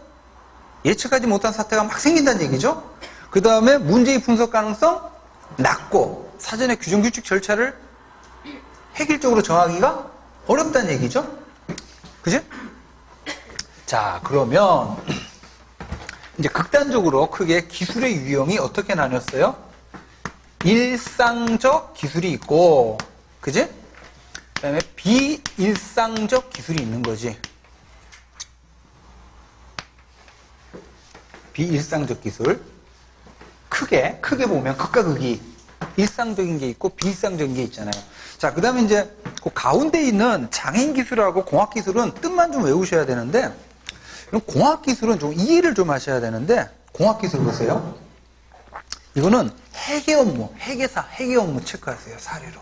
예측하지 못한 사태가 막 생긴다는 얘기죠. 그 다음에 문제의 분석 가능성 낮고, 사전에 규정 규칙 절차를 획일적으로 정하기가 어렵다는 얘기죠. 그지? 자, 그러면 이제 극단적으로 크게 기술의 유형이 어떻게 나뉘었어요? 일상적 기술이 있고, 그지? 그 다음에 비일상적 기술이 있는 거지. 비일상적 기술. 크게 보면 극과 극이 일상적인 게 있고 비일상적인 게 있잖아요. 자, 그 다음에 이제 그 가운데 있는 장애인 기술하고 공학 기술은 뜻만 좀 외우셔야 되는데, 그럼 공학 기술은 좀 이해를 좀 하셔야 되는데, 공학 기술 보세요. 이거는 회계 업무, 회계사, 회계 업무 체크하세요. 사례로.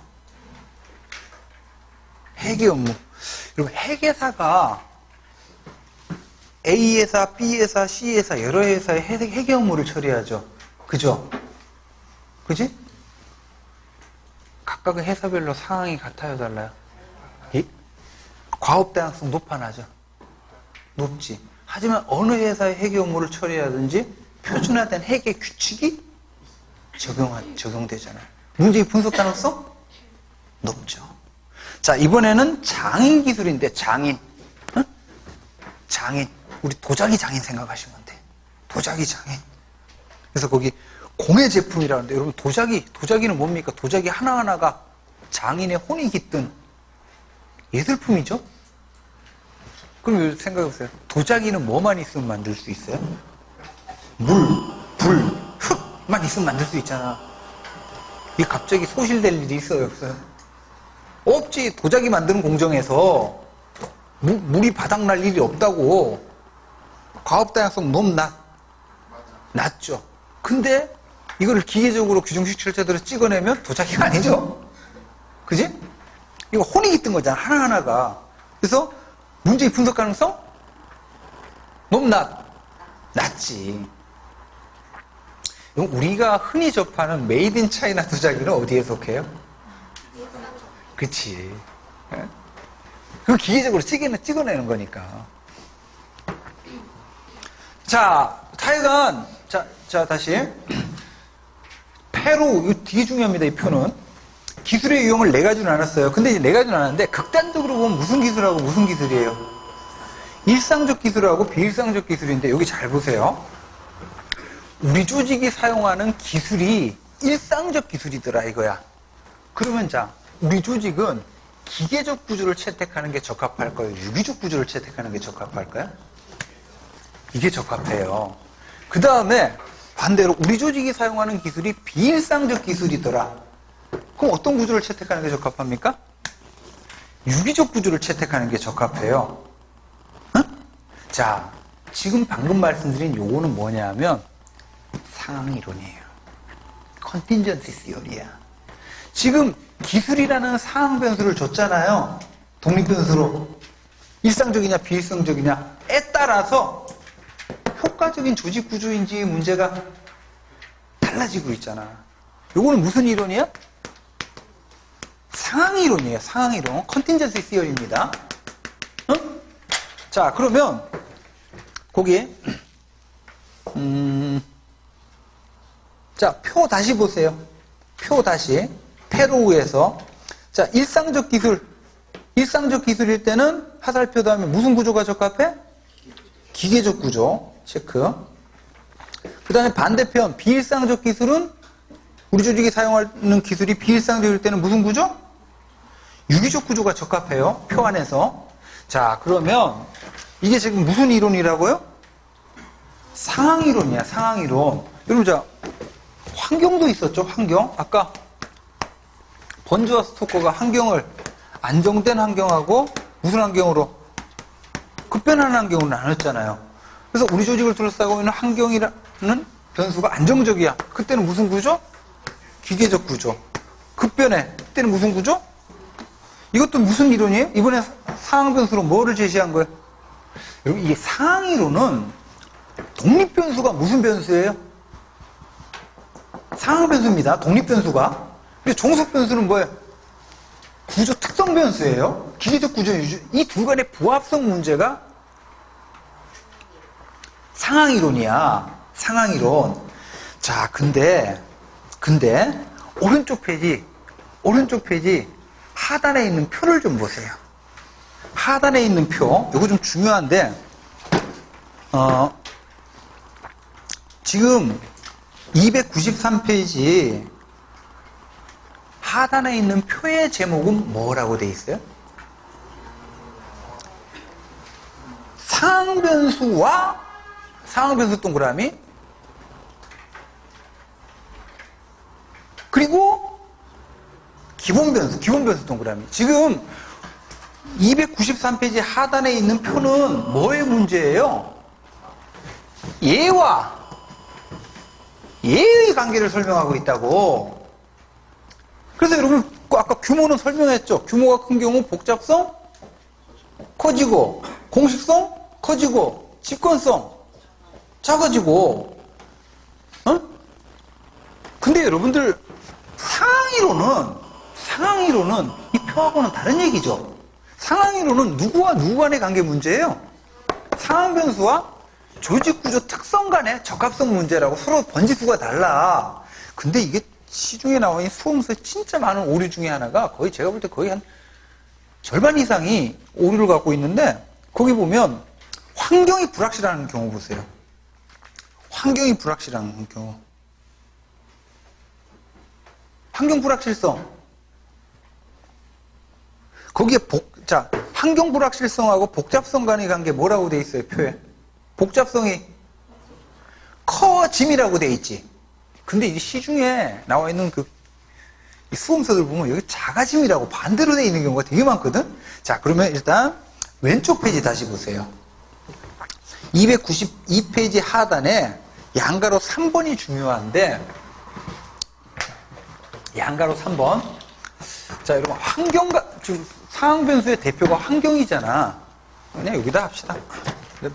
회계 업무. 여러분, 회계사가 A 회사, B 회사, C 회사, 여러 회사의 회계 업무를 처리하죠. 그죠? 그지? 각각의 회사별로 상황이 같아요, 달라요? 과업 다양성 높아나죠? 높지. 하지만 어느 회사의 회계 업무를 처리하든지 표준화된 회계 규칙이 적용되잖아요. 문제의 분석 가능성? 높죠. 자, 이번에는 장인 기술인데, 장인. 응? 장인. 우리 도자기 장인 생각하시면 돼. 도자기 장인. 그래서 거기 공예 제품이라는데, 여러분 도자기는 뭡니까? 도자기 하나하나가 장인의 혼이 깃든 예술품이죠? 그럼 생각해보세요. 도자기는 뭐만 있으면 만들 수 있어요? 물, 불, 흙만 있으면 만들 수 있잖아. 이게 갑자기 소실될 일이 있어요, 없어요? 없지. 도자기 만드는 공정에서 물이 바닥날 일이 없다고. 과업 다양성 너무 낮죠. 근데 이거를 기계적으로 규정식 절차대로 찍어내면 도자기가 아니죠. 그지? 이거 혼이 깃든 거잖아, 하나하나가. 그래서 문제의 분석 가능성? 너무 낮지. 우리가 흔히 접하는 메이드 인 차이나 도자기는 어디에 속해요? 그치. 그걸 기계적으로 찍어내는 거니까. 자, 하여간, 자, 다시. 패로, 이거 되게 중요합니다, 이 표는. 기술의 유형을 네 가지로 나눴어요. 근데 이제 네 가지로 나눴는데, 극단적으로 보면 무슨 기술하고 무슨 기술이에요? 일상적 기술하고 비일상적 기술인데, 여기 잘 보세요. 우리 조직이 사용하는 기술이 일상적 기술이더라, 이거야. 그러면 자, 우리 조직은 기계적 구조를 채택하는 게 적합할까요? 유기적 구조를 채택하는 게 적합할까요? 이게 적합해요. 그 다음에 반대로 우리 조직이 사용하는 기술이 비일상적 기술이더라. 그럼 어떤 구조를 채택하는 게 적합합니까? 유기적 구조를 채택하는 게 적합해요. 응? 자, 지금 방금 말씀드린 요거는 뭐냐면 상황이론이에요. 컨틴전시 시어리야. 지금 기술이라는 상황 변수를 줬잖아요. 독립 변수로. 일상적이냐 비일상적이냐에 따라서 효과적인 조직 구조인지 문제가 달라지고 있잖아. 요거는 무슨 이론이야? 상황이론이에요. 상황이론. 컨틴전시 시어리입니다. 응? 자, 그러면 거기 자, 표 다시 보세요. 표 다시. 페로우에서. 자, 일상적 기술일 때는 화살표 다음에 무슨 구조가 적합해? 기계적 구조. 체크. 그 다음에 반대편, 비일상적 기술은 우리 조직이 사용하는 기술이 비일상적일 때는 무슨 구조? 유기적 구조가 적합해요. 표 안에서. 자, 그러면 이게 지금 무슨 이론이라고요? 상황이론이야, 상황이론. 여러분, 자, 환경도 있었죠, 환경. 아까 번즈와 스토커가 환경을 안정된 환경하고 무슨 환경으로? 급변하는 환경으로 나눴잖아요. 그래서 우리 조직을 둘러싸고 있는 환경이라는 변수가 안정적이야. 그때는 무슨 구조? 기계적 구조. 급변해. 그때는 무슨 구조? 이것도 무슨 이론이에요? 이번에 상황 변수로 뭐를 제시한 거예요? 여러분, 이 상황이론은 독립 변수가 무슨 변수예요? 상황 변수입니다. 독립 변수가. 근데 종속 변수는 뭐예요? 구조 특성 변수예요. 기계적 구조 유지. 이 두 간의 부합성 문제가 상황이론이야. 상황이론. 자, 근데 오른쪽 페이지 하단에 있는 표를 좀 보세요. 하단에 있는 표, 이거 좀 중요한데, 지금 293페이지 하단에 있는 표의 제목은 뭐라고 돼 있어요? 상황변수와 상황변수 동그라미, 그리고 기본변수 동그라미. 지금 293페이지 하단에 있는 표는 뭐의 문제예요? 얘와 얘의 관계를 설명하고 있다고. 그래서 여러분 아까 규모는 설명했죠. 규모가 큰 경우 복잡성 커지고, 공식성 커지고, 집권성 작아지고. 근데 여러분들 상황이론은 이 표하고는 다른 얘기죠. 상황이론은 누구와 누구 간의 관계 문제예요. 상황변수와 조직구조 특성 간의 적합성 문제라고. 서로 번지수가 달라. 근데 이게 시중에 나와 있는 수험서에 진짜 많은 오류 중에 하나가, 거의 제가 볼 때 거의 한 절반 이상이 오류를 갖고 있는데, 거기 보면 환경이 불확실한 경우 보세요. 환경이 불확실한 경우. 환경 불확실성. 거기에 환경 불확실성하고 복잡성 간의 관계 뭐라고 돼 있어요, 표에? 복잡성이 커짐이라고 돼 있지. 근데 이 시중에 나와 있는 이 수험서들 보면 여기 작아짐이라고 반대로 돼 있는 경우가 되게 많거든? 자, 그러면 일단 왼쪽 페이지 다시 보세요. 292페이지 하단에 양가로 3번이 중요한데, 양가로 3번. 자, 여러분, 지금 상황변수의 대표가 환경이잖아. 그냥 여기다 합시다.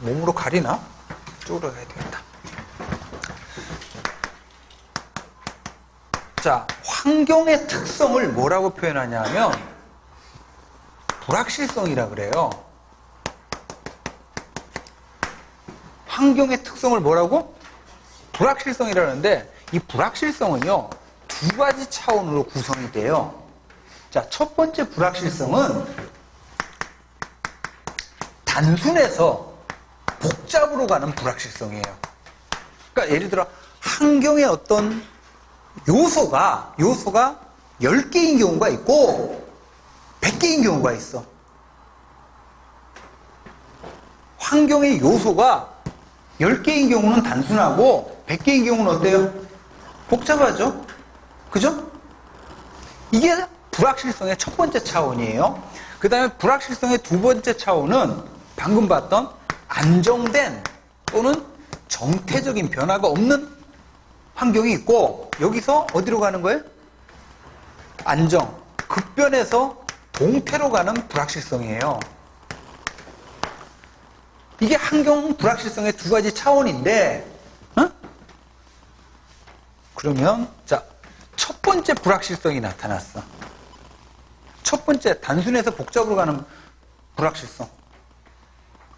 몸으로 가리나? 이쪽으로 가야 되겠다. 자, 환경의 특성을 뭐라고 표현하냐면 불확실성이라 그래요. 환경의 특성을 뭐라고? 불확실성이라는데, 이 불확실성은요, 두 가지 차원으로 구성이 돼요. 자, 첫 번째 불확실성은 단순해서 복잡으로 가는 불확실성이에요. 그러니까 예를 들어 환경의 어떤 요소가 10개인 경우가 있고 100개인 경우가 있어. 환경의 요소가 10개인 경우는 단순하고 100개인 경우는 어때요? 복잡하죠? 그죠? 이게 불확실성의 첫 번째 차원이에요. 그 다음에 불확실성의 두 번째 차원은 방금 봤던 안정된 또는 정태적인 변화가 없는 환경이 있고, 여기서 어디로 가는 거예요? 안정, 급변에서 동태로 가는 불확실성이에요. 이게 환경 불확실성의 두 가지 차원인데, 그러면 자, 첫 번째 불확실성이 나타났어. 첫 번째, 단순해서 복잡으로 가는 불확실성.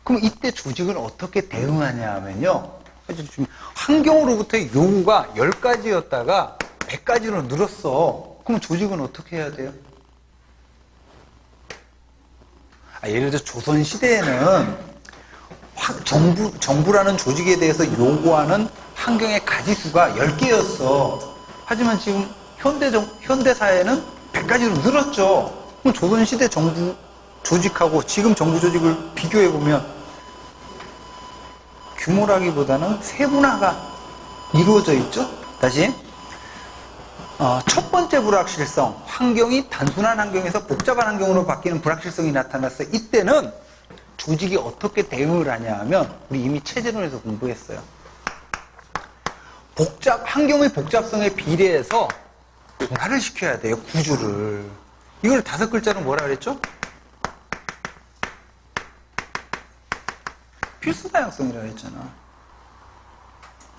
그럼 이때 조직을 어떻게 대응하냐 하면요, 지금 환경으로부터의 요구가 10가지였다가 100가지로 늘었어. 그럼 조직은 어떻게 해야 돼요? 예를 들어 조선시대에는 정부라는 조직에 대해서 요구하는 환경의 가지수가 10개였어. 하지만 지금 현대사회는 100가지로 늘었죠. 그럼 조선시대 정부 조직하고 지금 정부 조직을 비교해보면 규모라기보다는 세분화가 이루어져 있죠. 다시 첫 번째 불확실성, 환경이 단순한 환경에서 복잡한 환경으로 바뀌는 불확실성이 나타났어요. 이때는 조직이 어떻게 대응을 하냐 하면, 우리 이미 체제론에서 공부했어요. 환경의 복잡성에 비례해서 분할을 시켜야 돼요, 구조를. 이걸 5글자로 뭐라 그랬죠? 필수다양성이라고 했잖아.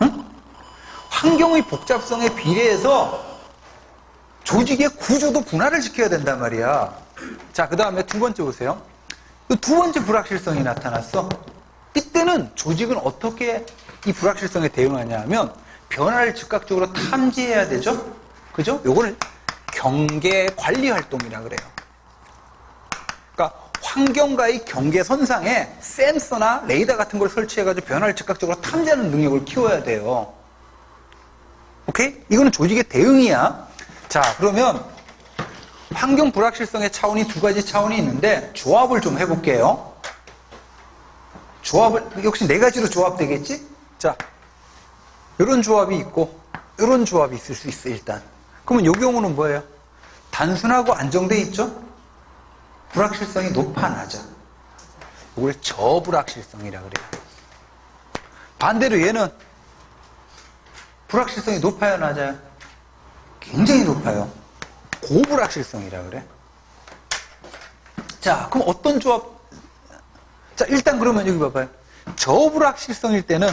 응? 환경의 복잡성에 비례해서 조직의 구조도 분할을 시켜야 된단 말이야. 자, 그 다음에 두 번째 보세요. 두 번째 불확실성이 나타났어. 이때는 조직은 어떻게 이 불확실성에 대응하냐 하면 변화를 즉각적으로 탐지해야 되죠? 그죠? 요거를 경계 관리 활동이라 그래요. 그러니까 환경과의 경계선상에 센서나 레이더 같은 걸 설치해가지고 변화를 즉각적으로 탐지하는 능력을 키워야 돼요. 오케이? 이거는 조직의 대응이야. 자, 그러면 환경 불확실성의 차원이 두 가지 차원이 있는데 조합을 좀 해볼게요. 조합을 역시 네 가지로 조합되겠지? 자, 이런 조합이 있고 이런 조합이 있을 수 있어 일단. 그러면 이 경우는 뭐예요? 단순하고 안정돼 있죠? 불확실성이 높아 낮아. 이걸 저불확실성이라 그래요. 반대로 얘는 불확실성이 높아요 낮아요? 굉장히 높아요. 고불확실성이라 그래. 자, 그럼 어떤 조합? 자, 일단 그러면 여기 봐봐요. 저불확실성일 때는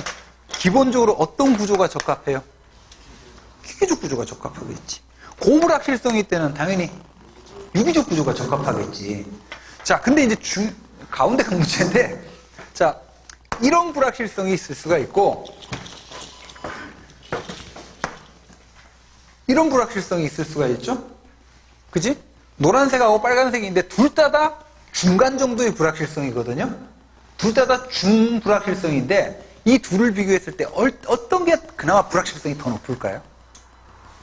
기본적으로 어떤 구조가 적합해요? 기계적 구조가 적합하겠지. 고불확실성일 때는 당연히 유기적 구조가 적합하겠지. 자, 근데 이제 가운데가 문제인데, 자, 이런 불확실성이 있을 수가 있고, 이런 불확실성이 있을 수가 있죠? 그지? 노란색하고 빨간색인데 둘 다 중간 정도의 불확실성이거든요? 둘 다 중불확실성인데 이 둘을 비교했을 때 어떤 게 그나마 불확실성이 더 높을까요?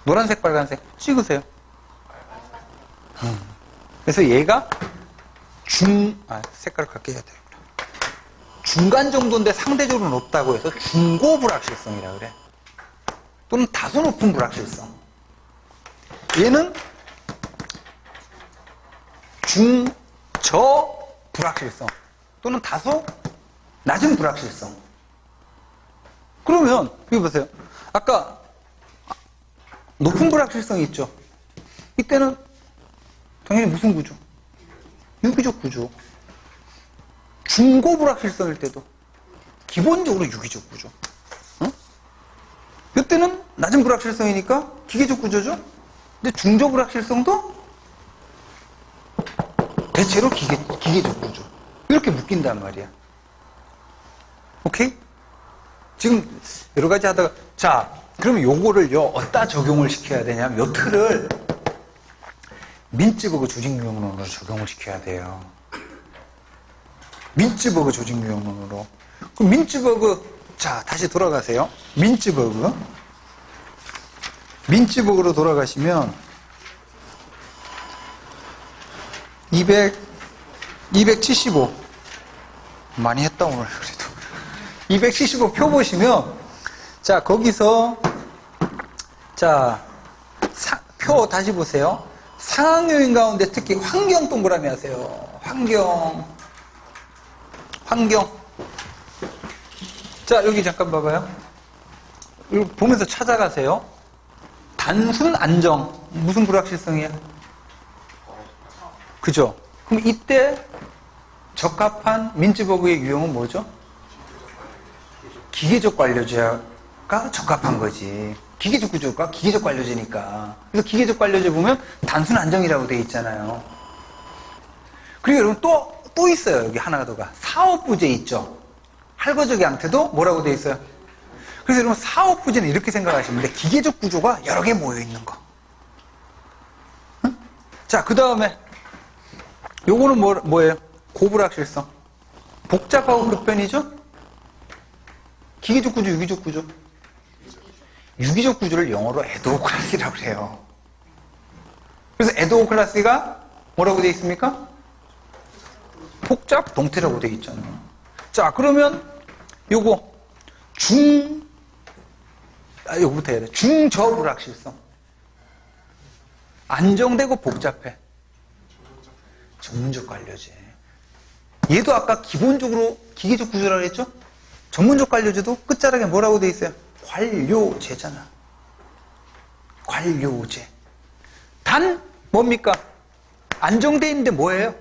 노란색, 빨간색 찍으세요. 그래서 얘가 색깔을 갖게 해야 돼요. 중간 정도인데 상대적으로 높다고 해서 중고 불확실성이라 그래. 또는 다소 높은 불확실성. 얘는 중저 불확실성 또는 다소 낮은 불확실성. 그러면 여기 보세요. 아까 높은 불확실성이 있죠. 이때는 당연히 무슨 구조? 유기적 구조. 중고 불확실성일 때도 기본적으로 유기적 구조. 응? 이때는 낮은 불확실성이니까 기계적 구조죠. 근데 중저 불확실성도 대체로 기계적 구조. 이렇게 묶인단 말이야. 오케이? 지금 여러 가지 하다가, 자, 그러면 요거를요, 어디다 적용을 시켜야 되냐면, 요 틀을 민츠버그 조직유형론으로 적용을 시켜야 돼요. 민츠버그 조직유형론으로. 그럼 민츠버그, 자, 다시 돌아가세요. 민츠버그로 돌아가시면, 275. 많이 했다, 오늘. 그래도. 275 표 보시면, 자, 거기서, 자, 표 다시 보세요. 상황요인 가운데 특히 환경 동그라미 하세요. 환경. 자, 여기 잠깐 봐봐요. 이거 보면서 찾아가세요. 단순 안정. 무슨 불확실성이야? 그죠? 그럼 이때 적합한 민츠버그의 유형은 뭐죠? 기계적 관료제가 적합한 거지. 기계적 구조가 기계적 관료제니까. 그래서 기계적 관료제 보면 단순 안정이라고 돼 있잖아요. 그리고 여러분 또 있어요. 여기 하나가 더가. 사업부제 있죠? 할거적 양태도 뭐라고 돼 있어요? 그래서 여러분 사업부제는 이렇게 생각하시면 돼. 기계적 구조가 여러 개 모여 있는 거. 응? 자, 그 다음에 요거는 뭐예요? 고불확실성. 복잡하고 급변이죠? 기계적 구조, 유기적 구조. 유기적 구조를 영어로 에도클라시라고 해요. 그래서 에도클라시가 뭐라고 되어 있습니까? 복잡 동태라고 되어 있잖아요. 자, 그러면 요거 요거부터 해야 돼. 중저불확실성. 안정되고 복잡해. 전문적 관료제. 얘도 아까 기본적으로 기계적 구조라고 했죠? 전문적 관료제도 끝자락에 뭐라고 돼 있어요? 관료제잖아. 관료제. 단 뭡니까? 안정돼 있는데 뭐예요?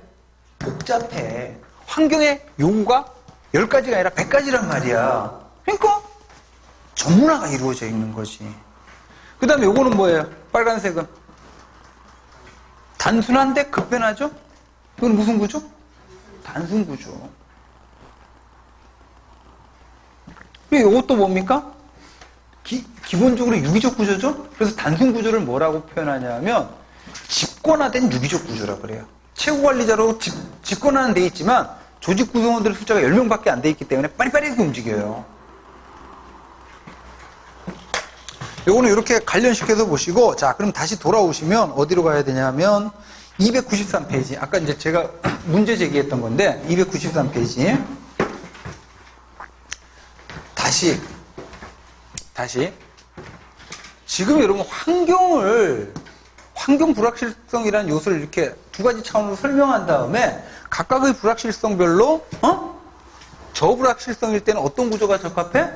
복잡해. 환경의 요구가 10가지가 아니라 100가지란 말이야. 그러니까 전문화가 이루어져 있는 거지. 그 다음에 요거는 뭐예요? 빨간색은 단순한데 급변하죠? 이건 무슨 구조? 단순 구조. 그리고 이것도 뭡니까? 기본적으로 유기적 구조죠? 그래서 단순 구조를 뭐라고 표현하냐면 집권화된 유기적 구조라 그래요. 최고관리자로 집권화는 돼 있지만 조직 구성원들의 숫자가 10명밖에 안 돼 있기 때문에 빠리빠리 움직여요. 요거는 이렇게 관련시켜서 보시고, 자, 그럼 다시 돌아오시면 어디로 가야 되냐면 293페이지. 아까 이제 제가 문제 제기했던 건데 293페이지. 다시 지금 여러분 환경 불확실성이라는 요소를 이렇게 두 가지 차원으로 설명한 다음에 각각의 불확실성별로 저불확실성일 때는 어떤 구조가 적합해?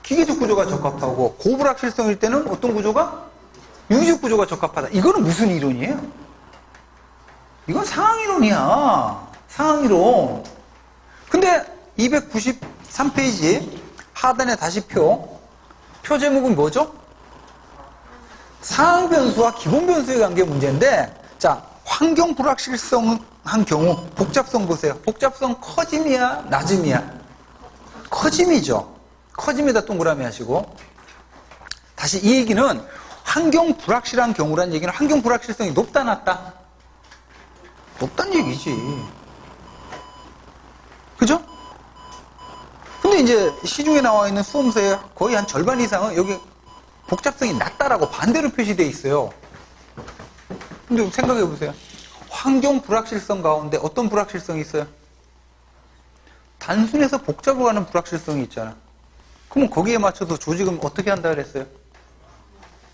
기계적 구조가 적합하고 고불확실성일 때는 어떤 구조가? 유기적 구조가 적합하다. 이거는 무슨 이론이에요? 이건 상황이론이야. 상황이론. 근데 293페이지 하단에 다시 표 제목은 뭐죠? 상황 변수와 기본 변수의 관계 문제인데, 자, 환경 불확실성한 경우 복잡성 보세요. 복잡성 커짐이야, 낮음이야? 커짐이죠. 커짐에다 동그라미 하시고, 다시 이 얘기는 환경 불확실한 경우라는 얘기는 환경 불확실성이 높다, 낮다? 높다는 얘기지. 그죠? 근데 이제 시중에 나와 있는 수험서의 거의 한 절반 이상은 여기 복잡성이 낮다라고 반대로 표시되어 있어요. 근데 생각해 보세요. 환경 불확실성 가운데 어떤 불확실성이 있어요? 단순해서 복잡으로 가는 불확실성이 있잖아. 그러면 거기에 맞춰서 조직은 어떻게 한다 그랬어요?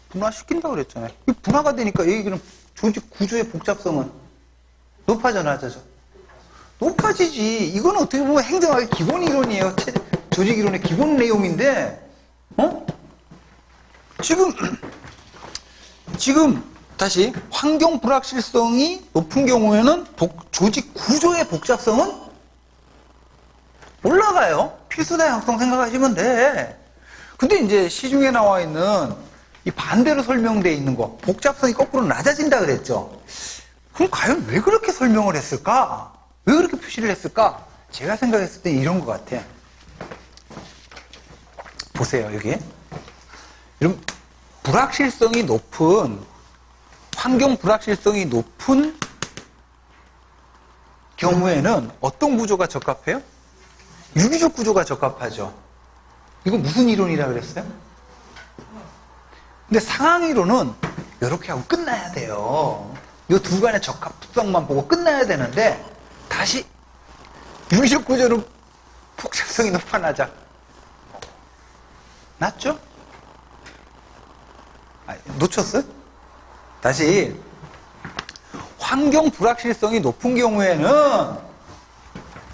분화시킨다 그랬잖아요. 분화가 되니까 얘기는 조직 구조의 복잡성은 높아져, 낮아져? 높아지지. 이건 어떻게 보면 행정학의 기본 이론이에요. 조직 이론의 기본 내용인데, 지금 다시 환경 불확실성이 높은 경우에는 조직 구조의 복잡성은 올라가요. 필수다 양성 생각하시면 돼. 근데 이제 시중에 나와 있는 이 반대로 설명되어 있는 거, 복잡성이 거꾸로 낮아진다 그랬죠. 그럼 과연 왜 그렇게 설명을 했을까? 왜 그렇게 표시를 했을까? 제가 생각했을 때 이런 것 같아. 보세요, 여기. 이런 불확실성이 높은, 환경 불확실성이 높은 경우에는 어떤 구조가 적합해요? 유기적 구조가 적합하죠. 이거 무슨 이론이라 그랬어요? 근데 상황이론은 이렇게 하고 끝나야 돼요. 이 두 간의 적합성만 보고 끝나야 되는데, 다시 유기적 구조는 복잡성이 높아, 낮아? 낮죠? 놓쳤어요? 다시 환경 불확실성이 높은 경우에는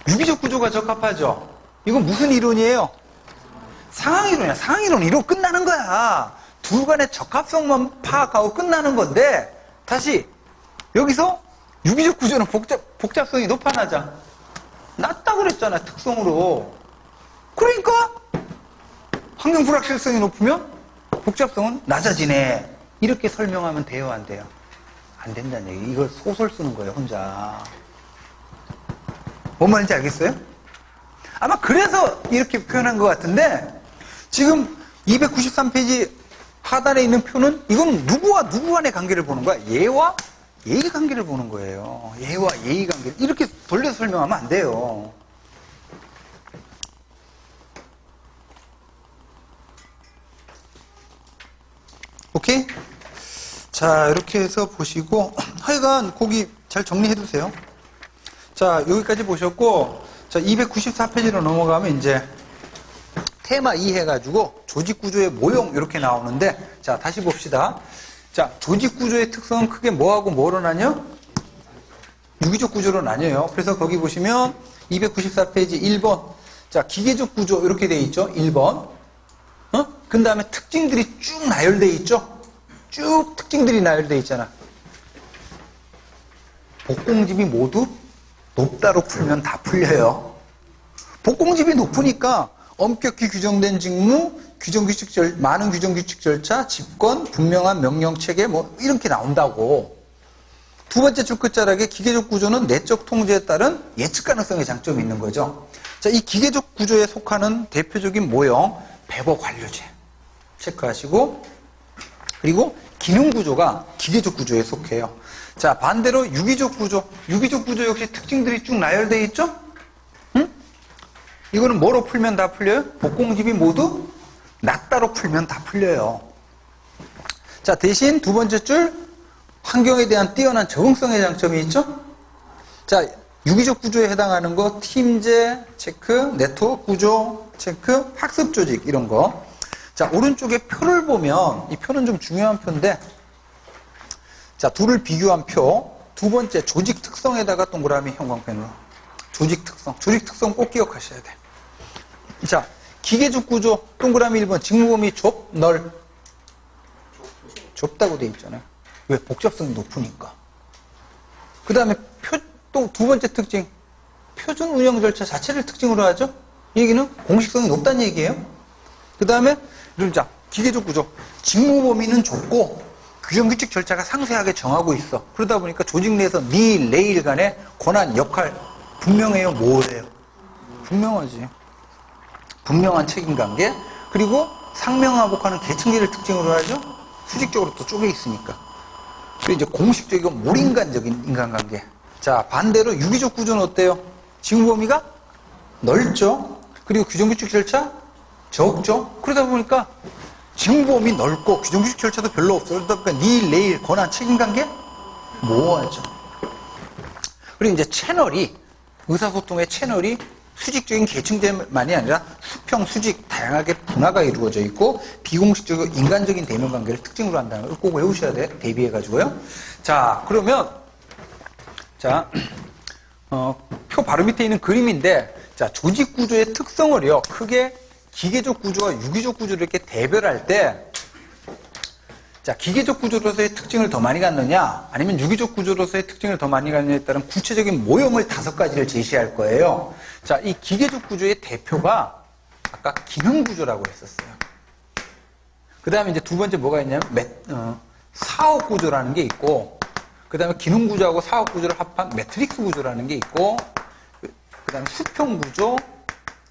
유기적 구조가 적합하죠. 이건 무슨 이론이에요? 상황이론이야. 상황이론 이론 끝나는 거야. 두 간의 적합성만 파악하고 끝나는 건데, 다시 여기서 유기적 구조는 복잡성이 높아, 낮아? 낮다고 그랬잖아, 특성으로. 그러니까 환경 불확실성이 높으면 복잡성은 낮아지네. 이렇게 설명하면 돼요, 안 돼요? 안 된다는 얘기. 이걸 소설 쓰는 거예요, 혼자. 뭔 말인지 알겠어요? 아마 그래서 이렇게 표현한 것 같은데, 지금 293페이지 하단에 있는 표는 이건 누구와 누구 간의 관계를 보는 거야? 얘와 예의 관계를 보는 거예요. 예와 예의 관계. 이렇게 돌려서 설명하면 안 돼요. 오케이? 자, 이렇게 해서 보시고, 하여간 거기 잘 정리해 두세요. 자, 여기까지 보셨고, 자, 294페이지로 넘어가면 이제 테마 2 해가지고 조직 구조의 모형 이렇게 나오는데, 자, 다시 봅시다. 자, 조직 구조의 특성은 크게 뭐하고 뭐로 나뉘어? 유기적 구조로 나뉘어요. 그래서 거기 보시면 294페이지 1번. 자, 기계적 구조 이렇게 돼 있죠. 1번. 그 다음에 특징들이 쭉 나열돼 있죠. 쭉 특징들이 나열돼 있잖아. 복공집이 모두 높다로 풀면 다 풀려요. 복공집이 높으니까 엄격히 규정된 직무, 많은 규정규칙 절차, 집권, 분명한 명령체계 뭐 이렇게 나온다고. 두 번째 줄 끝자락에 기계적 구조는 내적 통제에 따른 예측 가능성의 장점이 있는 거죠. 자, 이 기계적 구조에 속하는 대표적인 모형, 배버 관료제. 체크하시고, 그리고 기능 구조가 기계적 구조에 속해요. 자, 반대로 유기적 구조. 유기적 구조 역시 특징들이 쭉 나열되어 있죠? 응? 이거는 뭐로 풀면 다 풀려요? 복공집이 모두 낫다로 풀면 다 풀려요. 자, 대신 두 번째 줄, 환경에 대한 뛰어난 적응성의 장점이 있죠? 자, 유기적 구조에 해당하는 거, 팀제, 체크, 네트워크 구조, 체크, 학습 조직, 이런 거. 자, 오른쪽에 표를 보면, 이 표는 좀 중요한 표인데, 자, 둘을 비교한 표, 두 번째 조직 특성에다가 동그라미 형광펜으로. 조직 특성. 조직 특성 꼭 기억하셔야 돼. 자, 기계적 구조, 동그라미 1번, 직무범위 넓. 좁다고 돼 있잖아요. 왜? 복잡성이 높으니까. 그 다음에 또 두 번째 특징, 표준 운영 절차 자체를 특징으로 하죠. 이 얘기는 공식성이 높다는 얘기예요. 그 다음에 자, 기계적 구조, 직무 범위는 좁고 규정규칙 절차가 상세하게 정하고 있어. 그러다 보니까 조직 내에서 니, 레일 간의 권한, 역할 분명해요. 뭐예요? 분명하지. 분명한 책임관계, 그리고 상명하복하는 계층계를 특징으로 하죠. 수직적으로 또 쪼개 있으니까. 그리고 이제 공식적이고 몰인간적인 인간관계. 자, 반대로 유기적 구조는 어때요? 직무 범위가 넓죠. 그리고 규정규칙 절차 적죠. 그러다 보니까 직무 범위 넓고 규정규칙 절차도 별로 없어요. 그러다 보니까 니, 레일, 권한, 책임관계 모호하죠. 그리고 이제 채널이, 의사소통의 채널이 수직적인 계층제만이 아니라 수평, 수직, 다양하게 분화가 이루어져 있고 비공식적이고 인간적인 대면관계를 특징으로 한다는 걸 꼭 외우셔야 돼. 대비해가지고요. 자, 그러면 자, 표 바로 밑에 있는 그림인데, 자, 조직 구조의 특성을요, 크게 기계적 구조와 유기적 구조를 이렇게 대별할 때, 자, 기계적 구조로서의 특징을 더 많이 갖느냐, 아니면 유기적 구조로서의 특징을 더 많이 갖느냐에 따른 구체적인 모형을 5가지를 제시할 거예요. 자, 이 기계적 구조의 대표가 아까 기능 구조라고 했었어요. 그 다음에 이제 두 번째 뭐가 있냐면, 사업 구조라는 게 있고, 그 다음에 기능 구조하고 사업 구조를 합한 매트릭스 구조라는 게 있고, 그 다음에 수평 구조,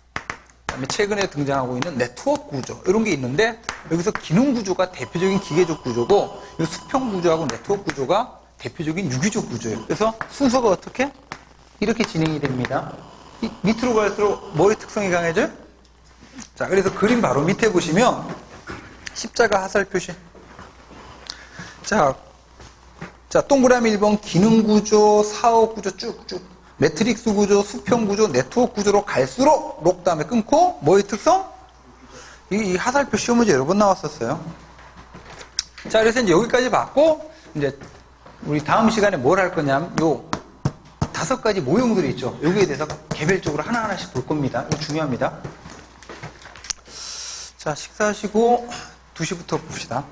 그 다음에 최근에 등장하고 있는 네트워크 구조, 이런 게 있는데, 여기서 기능 구조가 대표적인 기계적 구조고, 이 수평 구조하고 네트워크 구조가 대표적인 유기적 구조예요. 그래서 순서가 어떻게? 이렇게 진행이 됩니다. 밑으로 갈수록 뭐의 특성이 강해져요? 자, 그래서 그림 바로 밑에 보시면, 십자가 하살 표시. 자, 동그라미 1번 기능 구조, 사업 구조 쭉쭉, 매트릭스 구조, 수평 구조, 네트워크 구조로 갈수록 록 다음에 끊고 뭐의 특성? 이 하살표 시험 문제 여러 번 나왔었어요. 자, 그래서 이제 여기까지 봤고 이제 우리 다음 시간에 뭘 할 거냐면 요 5가지 모형들이 있죠. 여기에 대해서 개별적으로 하나하나씩 볼 겁니다. 이거 중요합니다. 자, 식사하시고 2시부터 봅시다.